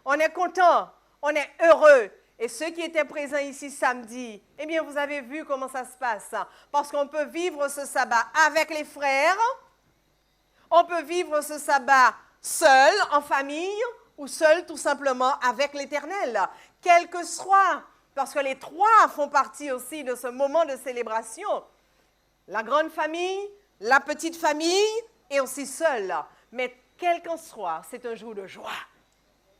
On est content, on est heureux. Et ceux qui étaient présents ici samedi, eh bien, vous avez vu comment ça se passe. Parce qu'on peut vivre ce sabbat avec les frères, on peut vivre ce sabbat seul, en famille, ou seul tout simplement avec l'Éternel. Quel que soit, parce que les trois font partie aussi de ce moment de célébration. La grande famille, la petite famille et aussi seul. Mais quel qu'en soit, c'est un jour de joie.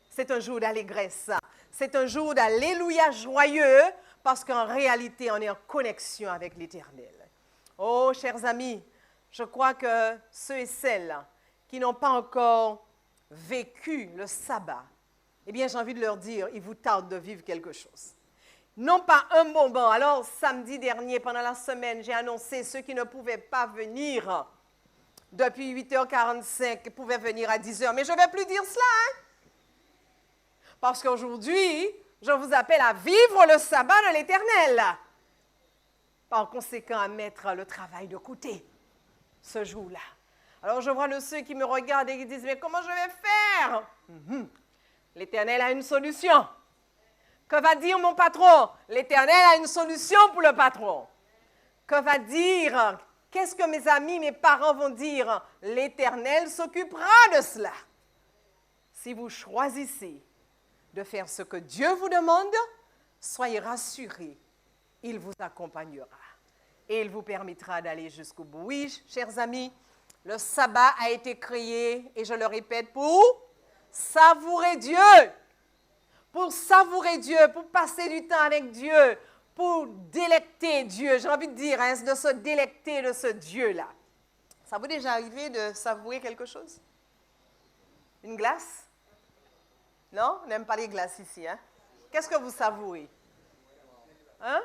C'est un jour d'allégresse. C'est un jour d'alléluia joyeux parce qu'en réalité, on est en connexion avec l'Éternel. Oh, chers amis, je crois que ceux et celles qui n'ont pas encore vécu le sabbat, eh bien, j'ai envie de leur dire, il vous tarde de vivre quelque chose. Non pas un moment. Alors, samedi dernier, pendant la semaine, j'ai annoncé ceux qui ne pouvaient pas venir depuis 8h45 pouvaient venir à 10h. Mais je ne vais plus dire cela, hein? Parce qu'aujourd'hui, je vous appelle à vivre le sabbat de l'Éternel. Par conséquent, à mettre le travail de côté ce jour-là. Alors, je vois de ceux qui me regardent et qui disent, mais comment je vais faire? L'Éternel a une solution. Que va dire mon patron? L'Éternel a une solution pour le patron. Que va dire? Qu'est-ce que mes amis, mes parents vont dire? L'Éternel s'occupera de cela. Si vous choisissez de faire ce que Dieu vous demande, soyez rassurés, il vous accompagnera et il vous permettra d'aller jusqu'au bout. Oui, chers amis, le sabbat a été créé, et je le répète, pour savourer Dieu. Pour savourer Dieu, pour passer du temps avec Dieu, pour délecter Dieu. J'ai envie de dire, hein, de se délecter de ce Dieu-là. Ça vous est déjà arrivé de savourer quelque chose? Une glace? Non? On n'aime pas les glaces ici, hein? Qu'est-ce que vous savourez? Hein?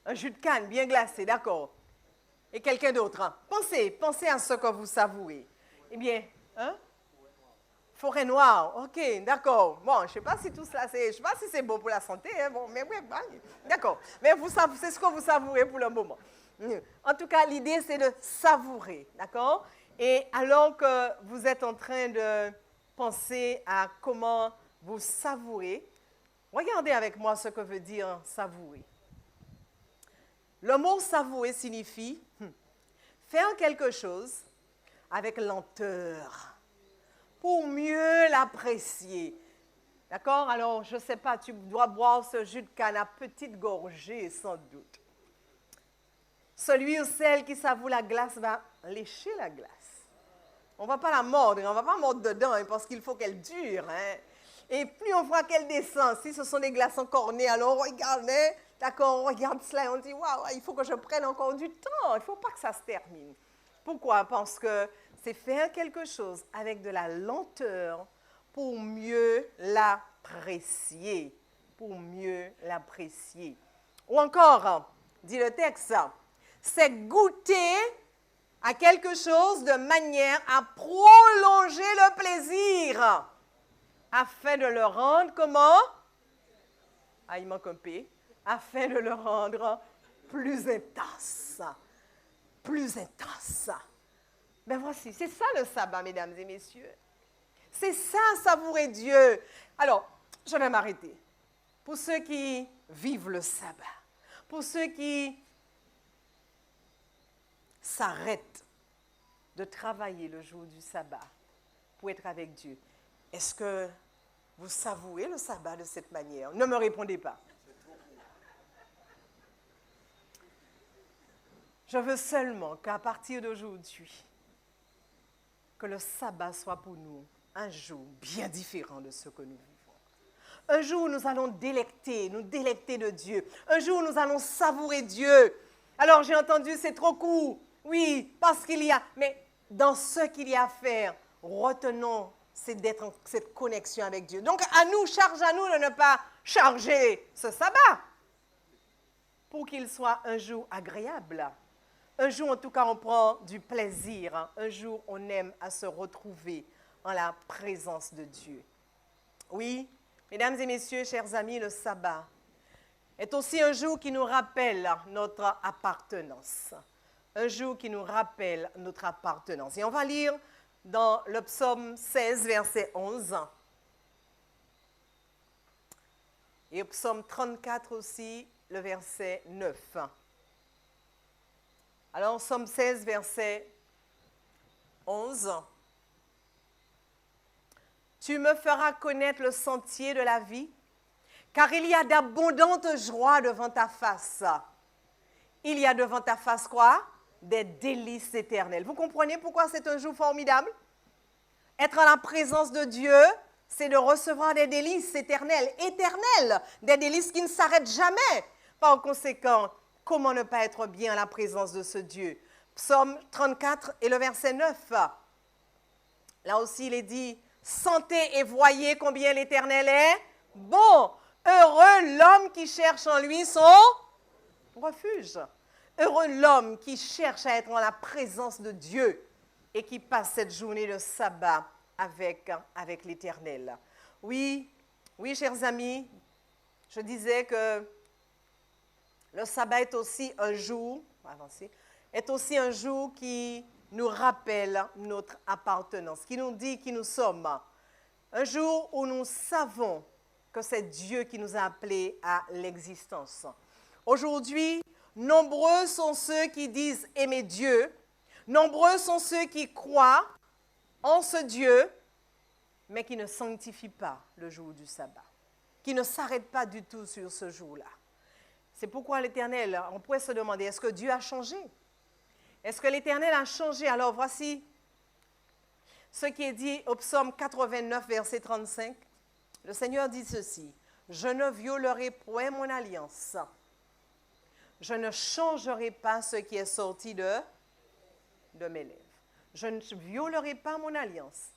Un jus de canne bien glacé, d'accord. Et quelqu'un d'autre, hein? Pensez à ce que vous savourez. Eh bien, hein? Forêt noire, ok, d'accord. Bon, je ne sais pas si tout cela, je sais pas si c'est bon pour la santé, hein, bon, mais oui, d'accord. Mais c'est ce que vous savourez pour le moment. En tout cas, l'idée, c'est de savourer, d'accord? Et alors que vous êtes en train de penser à comment vous savourez, regardez avec moi ce que veut dire savourer. Le mot savourer signifie faire quelque chose avec lenteur, pour mieux l'apprécier. D'accord? Alors, je ne sais pas, tu dois boire ce jus de canne à petite gorgée, sans doute. Celui ou celle qui savoure la glace va lécher la glace. On ne va pas la mordre, on ne va pas mordre dedans, hein, parce qu'il faut qu'elle dure. Hein. Et plus on voit qu'elle descend, si ce sont des glaces encornées, alors on regarde, hein, d'accord, on regarde cela et on dit, waouh, il faut que je prenne encore du temps, il ne faut pas que ça se termine. Pourquoi? Parce que c'est faire quelque chose avec de la lenteur pour mieux l'apprécier. Pour mieux l'apprécier. Ou encore, dit le texte, c'est goûter à quelque chose de manière à prolonger le plaisir, afin de le rendre comment? Ah, il manque un P. Afin de le rendre plus intense. Plus intense. Ben voici, c'est ça le sabbat, mesdames et messieurs. C'est ça, savourer Dieu. Alors, je vais m'arrêter. Pour ceux qui vivent le sabbat, pour ceux qui s'arrêtent de travailler le jour du sabbat pour être avec Dieu, est-ce que vous savourez le sabbat de cette manière? Ne me répondez pas. Je veux seulement qu'à partir d'aujourd'hui, que le sabbat soit pour nous un jour bien différent de ce que nous vivons. Un jour où nous allons nous délecter de Dieu. Un jour où nous allons savourer Dieu. Alors j'ai entendu, c'est trop court. Oui, parce qu'il y a... Mais dans ce qu'il y a à faire, retenons, c'est d'être en cette connexion avec Dieu. Donc à nous, charge à nous de ne pas charger ce sabbat. Pour qu'il soit un jour agréable. Un jour, en tout cas, on prend du plaisir. Un jour, on aime à se retrouver en la présence de Dieu. Oui, mesdames et messieurs, chers amis, le sabbat est aussi un jour qui nous rappelle notre appartenance. Un jour qui nous rappelle notre appartenance. Et on va lire dans le psaume 16, verset 11. Et au psaume 34 aussi, le verset 9. Alors, psaume 16, verset 11. Tu me feras connaître le sentier de la vie, car il y a d'abondantes joies devant ta face. Il y a devant ta face quoi? Des délices éternelles. Vous comprenez pourquoi c'est un jour formidable? Être en la présence de Dieu, c'est de recevoir des délices éternelles, des délices qui ne s'arrêtent jamais. Par conséquent, comment ne pas être bien en la présence de ce Dieu? Psaume 34 et le verset 9. Là aussi, il est dit, sentez et voyez combien l'Éternel est bon. Heureux l'homme qui cherche en lui son refuge. Heureux l'homme qui cherche à être en la présence de Dieu et qui passe cette journée de sabbat avec l'Éternel. Oui, chers amis, je disais que le sabbat est aussi un jour, qui nous rappelle notre appartenance, qui nous dit qui nous sommes. Un jour où nous savons que c'est Dieu qui nous a appelés à l'existence. Aujourd'hui, nombreux sont ceux qui disent aimer Dieu, nombreux sont ceux qui croient en ce Dieu, mais qui ne sanctifient pas le jour du sabbat, qui ne s'arrêtent pas du tout sur ce jour-là. C'est pourquoi l'Éternel, on pourrait se demander, est-ce que Dieu a changé? Est-ce que l'Éternel a changé? Alors voici ce qui est dit au psaume 89, verset 35. Le Seigneur dit ceci, « Je ne violerai point mon alliance. Je ne changerai pas ce qui est sorti de mes lèvres. Je ne violerai pas mon alliance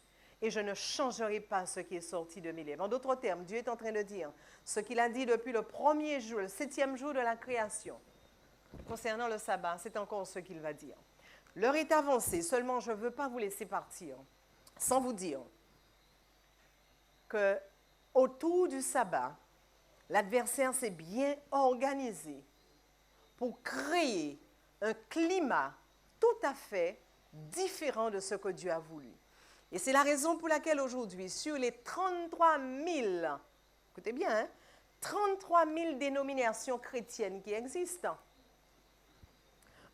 et je ne changerai pas ce qui est sorti de mes lèvres. » En d'autres termes, Dieu est en train de dire ce qu'il a dit depuis le premier jour, le 7e jour de la création. Concernant le sabbat, c'est encore ce qu'il va dire. L'heure est avancée, seulement je ne veux pas vous laisser partir sans vous dire que autour du sabbat, l'adversaire s'est bien organisé pour créer un climat tout à fait différent de ce que Dieu a voulu. Et c'est la raison pour laquelle aujourd'hui, sur les 33 000, écoutez bien, hein, 33 000 dénominations chrétiennes qui existent,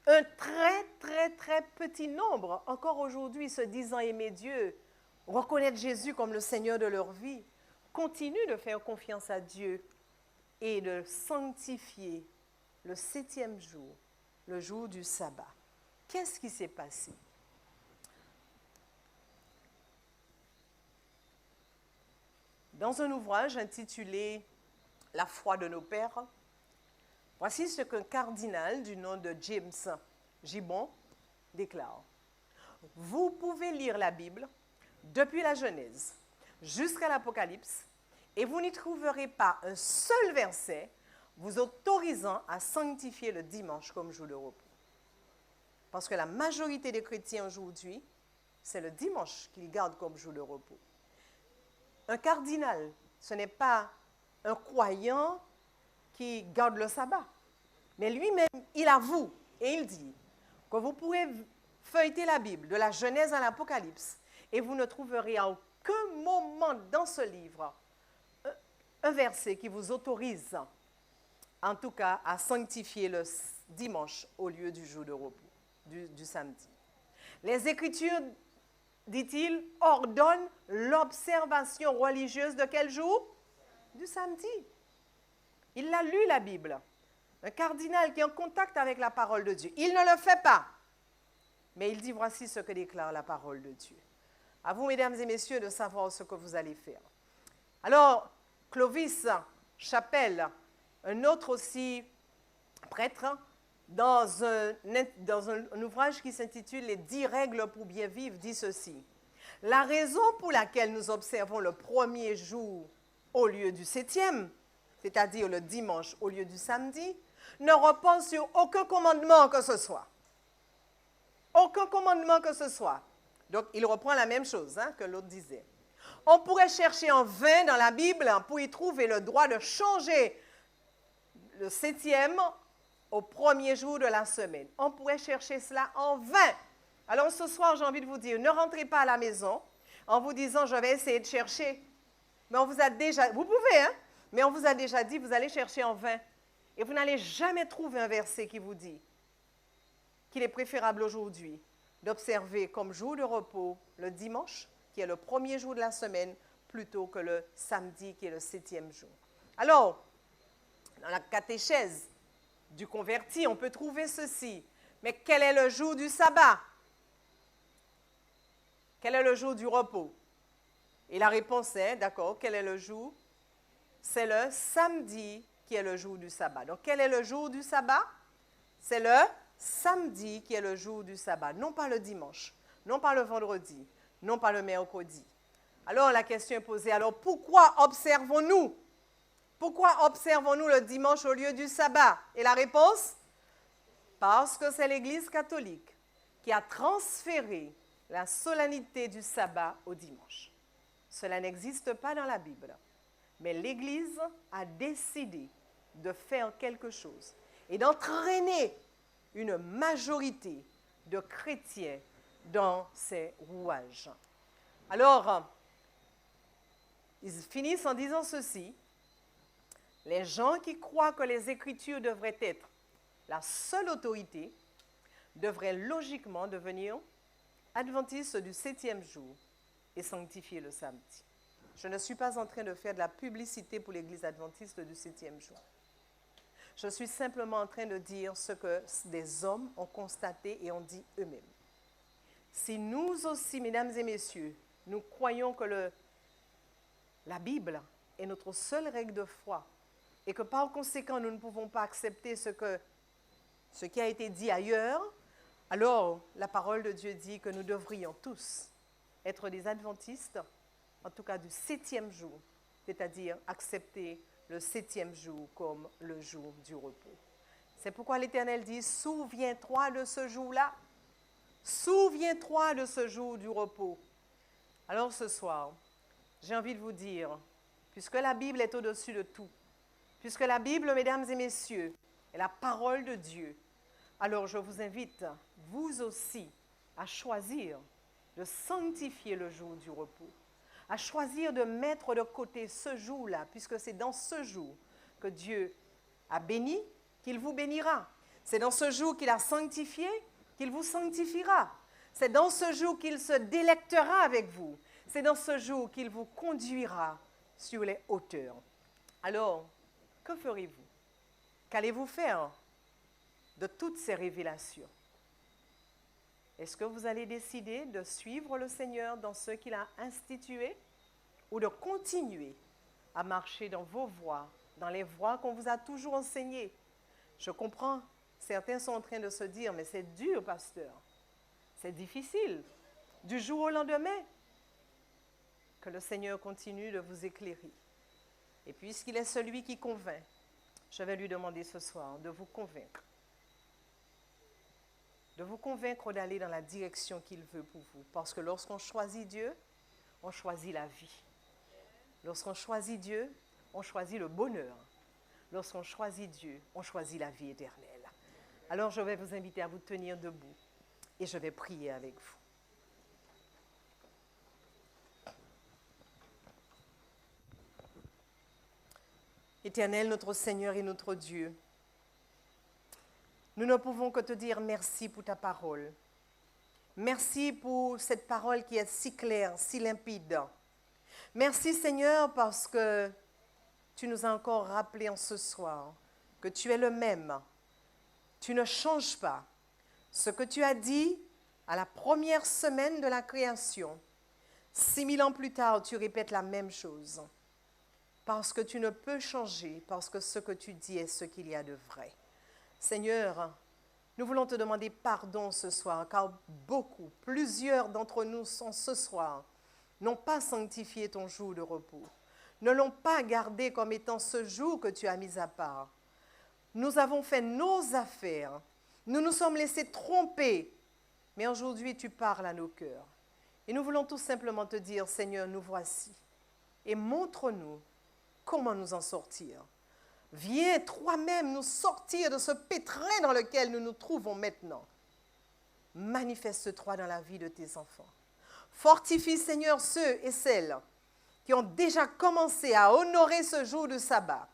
un très petit nombre, encore aujourd'hui, se disant aimer Dieu, reconnaître Jésus comme le Seigneur de leur vie, continuent de faire confiance à Dieu et de sanctifier le 7e jour, le jour du sabbat. Qu'est-ce qui s'est passé? Dans un ouvrage intitulé « La foi de nos pères », voici ce qu'un cardinal du nom de James Gibbon déclare. « Vous pouvez lire la Bible depuis la Genèse jusqu'à l'Apocalypse et vous n'y trouverez pas un seul verset vous autorisant à sanctifier le dimanche comme jour de repos. Parce que la majorité des chrétiens aujourd'hui, c'est le dimanche qu'ils gardent comme jour de repos. Un cardinal, ce n'est pas un croyant qui garde le sabbat. Mais lui-même, il avoue et il dit que vous pourrez feuilleter la Bible de la Genèse à l'Apocalypse et vous ne trouverez à aucun moment dans ce livre un verset qui vous autorise, en tout cas, à sanctifier le dimanche au lieu du jour de repos, du samedi. Les Écritures, dit-il, ordonnent l'observation religieuse de quel jour? Du samedi. Il a lu la Bible. Un cardinal qui est en contact avec la parole de Dieu. Il ne le fait pas. Mais il dit, voici ce que déclare la parole de Dieu. À vous, mesdames et messieurs, de savoir ce que vous allez faire. Alors, Clovis Chapelle, un autre aussi prêtre, dans un ouvrage qui s'intitule « Les 10 règles pour bien vivre », dit ceci. « La raison pour laquelle nous observons le premier jour au lieu du 7e, c'est-à-dire le dimanche au lieu du samedi, ne repose sur aucun commandement que ce soit. Aucun commandement que ce soit. Donc, il reprend la même chose que l'autre disait. On pourrait chercher en vain dans la Bible pour y trouver le droit de changer le 7e au premier jour de la semaine. On pourrait chercher cela en vain. Alors ce soir, j'ai envie de vous dire, ne rentrez pas à la maison en vous disant, je vais essayer de chercher. Mais on vous a déjà, vous pouvez, mais on vous a déjà dit, vous allez chercher en vain. Et vous n'allez jamais trouver un verset qui vous dit qu'il est préférable aujourd'hui d'observer comme jour de repos le dimanche, qui est le premier jour de la semaine, plutôt que le samedi, qui est le 7e jour. Alors, dans la catéchèse du converti, on peut trouver ceci. Mais quel est le jour du sabbat? Quel est le jour du repos? Et la réponse est, d'accord, quel est le jour? C'est le samedi qui est le jour du sabbat. Donc, quel est le jour du sabbat? C'est le samedi qui est le jour du sabbat, non pas le dimanche, non pas le vendredi, non pas le mercredi. Alors, la question est posée, alors pourquoi observons-nous le dimanche au lieu du sabbat? Et la réponse? Parce que c'est l'Église catholique qui a transféré la solennité du sabbat au dimanche. Cela n'existe pas dans la Bible, mais l'Église a décidé de faire quelque chose et d'entraîner une majorité de chrétiens dans ces rouages. Alors, ils finissent en disant ceci: les gens qui croient que les Écritures devraient être la seule autorité devraient logiquement devenir adventistes du 7e jour et sanctifier le samedi. Je ne suis pas en train de faire de la publicité pour l'Église adventiste du 7e jour. Je suis simplement en train de dire ce que des hommes ont constaté et ont dit eux-mêmes. Si nous aussi, mesdames et messieurs, nous croyons que la Bible est notre seule règle de foi et que par conséquent, nous ne pouvons pas accepter ce qui a été dit ailleurs, alors la parole de Dieu dit que nous devrions tous être des adventistes, en tout cas du 7e jour, c'est-à-dire accepter le 7e jour comme le jour du repos. C'est pourquoi l'Éternel dit, souviens-toi de ce jour-là, souviens-toi de ce jour du repos. Alors ce soir, j'ai envie de vous dire, puisque la Bible est au-dessus de tout, puisque la Bible, mesdames et messieurs, est la parole de Dieu, alors je vous invite, vous aussi, à choisir de sanctifier le jour du repos, à choisir de mettre de côté ce jour-là, puisque c'est dans ce jour que Dieu a béni, qu'il vous bénira. C'est dans ce jour qu'il a sanctifié, qu'il vous sanctifiera. C'est dans ce jour qu'il se délectera avec vous. C'est dans ce jour qu'il vous conduira sur les hauteurs. Alors, que ferez-vous? Qu'allez-vous faire de toutes ces révélations? Est-ce que vous allez décider de suivre le Seigneur dans ce qu'il a institué ou de continuer à marcher dans vos voies, dans les voies qu'on vous a toujours enseignées? Je comprends, certains sont en train de se dire, mais c'est dur, pasteur, c'est difficile, du jour au lendemain. Que le Seigneur continue de vous éclairer. Et puisqu'il est celui qui convainc, je vais lui demander ce soir de vous convaincre. De vous convaincre d'aller dans la direction qu'il veut pour vous. Parce que lorsqu'on choisit Dieu, on choisit la vie. Lorsqu'on choisit Dieu, on choisit le bonheur. Lorsqu'on choisit Dieu, on choisit la vie éternelle. Alors je vais vous inviter à vous tenir debout et je vais prier avec vous. Éternel, notre Seigneur et notre Dieu, nous ne pouvons que te dire merci pour ta parole. Merci pour cette parole qui est si claire, si limpide. Merci Seigneur parce que tu nous as encore rappelé en ce soir que tu es le même. Tu ne changes pas. Ce que tu as dit à la première semaine de la création, 6000 ans plus tard, tu répètes la même chose. Parce que tu ne peux changer, parce que ce que tu dis est ce qu'il y a de vrai. Seigneur, nous voulons te demander pardon ce soir, car plusieurs d'entre nous ce soir, n'ont pas sanctifié ton jour de repos, ne l'ont pas gardé comme étant ce jour que tu as mis à part. Nous avons fait nos affaires, nous nous sommes laissés tromper, mais aujourd'hui tu parles à nos cœurs. Et nous voulons tout simplement te dire, Seigneur, nous voici. Et montre-nous comment nous en sortir. Viens toi-même nous sortir de ce pétrin dans lequel nous nous trouvons maintenant. Manifeste-toi dans la vie de tes enfants. Fortifie, Seigneur, ceux et celles qui ont déjà commencé à honorer ce jour de sabbat.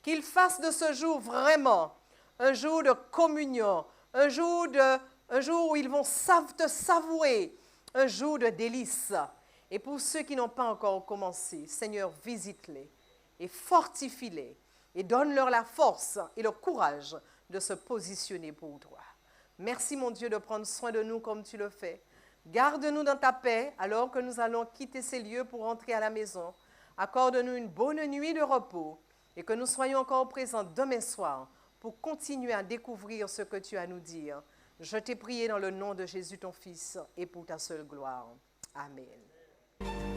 Qu'ils fassent de ce jour vraiment un jour de communion, un jour où ils vont te savourer, un jour de délices. Et pour ceux qui n'ont pas encore commencé, Seigneur, visite-les et fortifie-les et donne-leur la force et le courage de se positionner pour toi. Merci, mon Dieu, de prendre soin de nous comme tu le fais. Garde-nous dans ta paix alors que nous allons quitter ces lieux pour rentrer à la maison. Accorde-nous une bonne nuit de repos et que nous soyons encore présents demain soir pour continuer à découvrir ce que tu as à nous dire. Je t'ai prié dans le nom de Jésus, ton Fils, et pour ta seule gloire. Amen.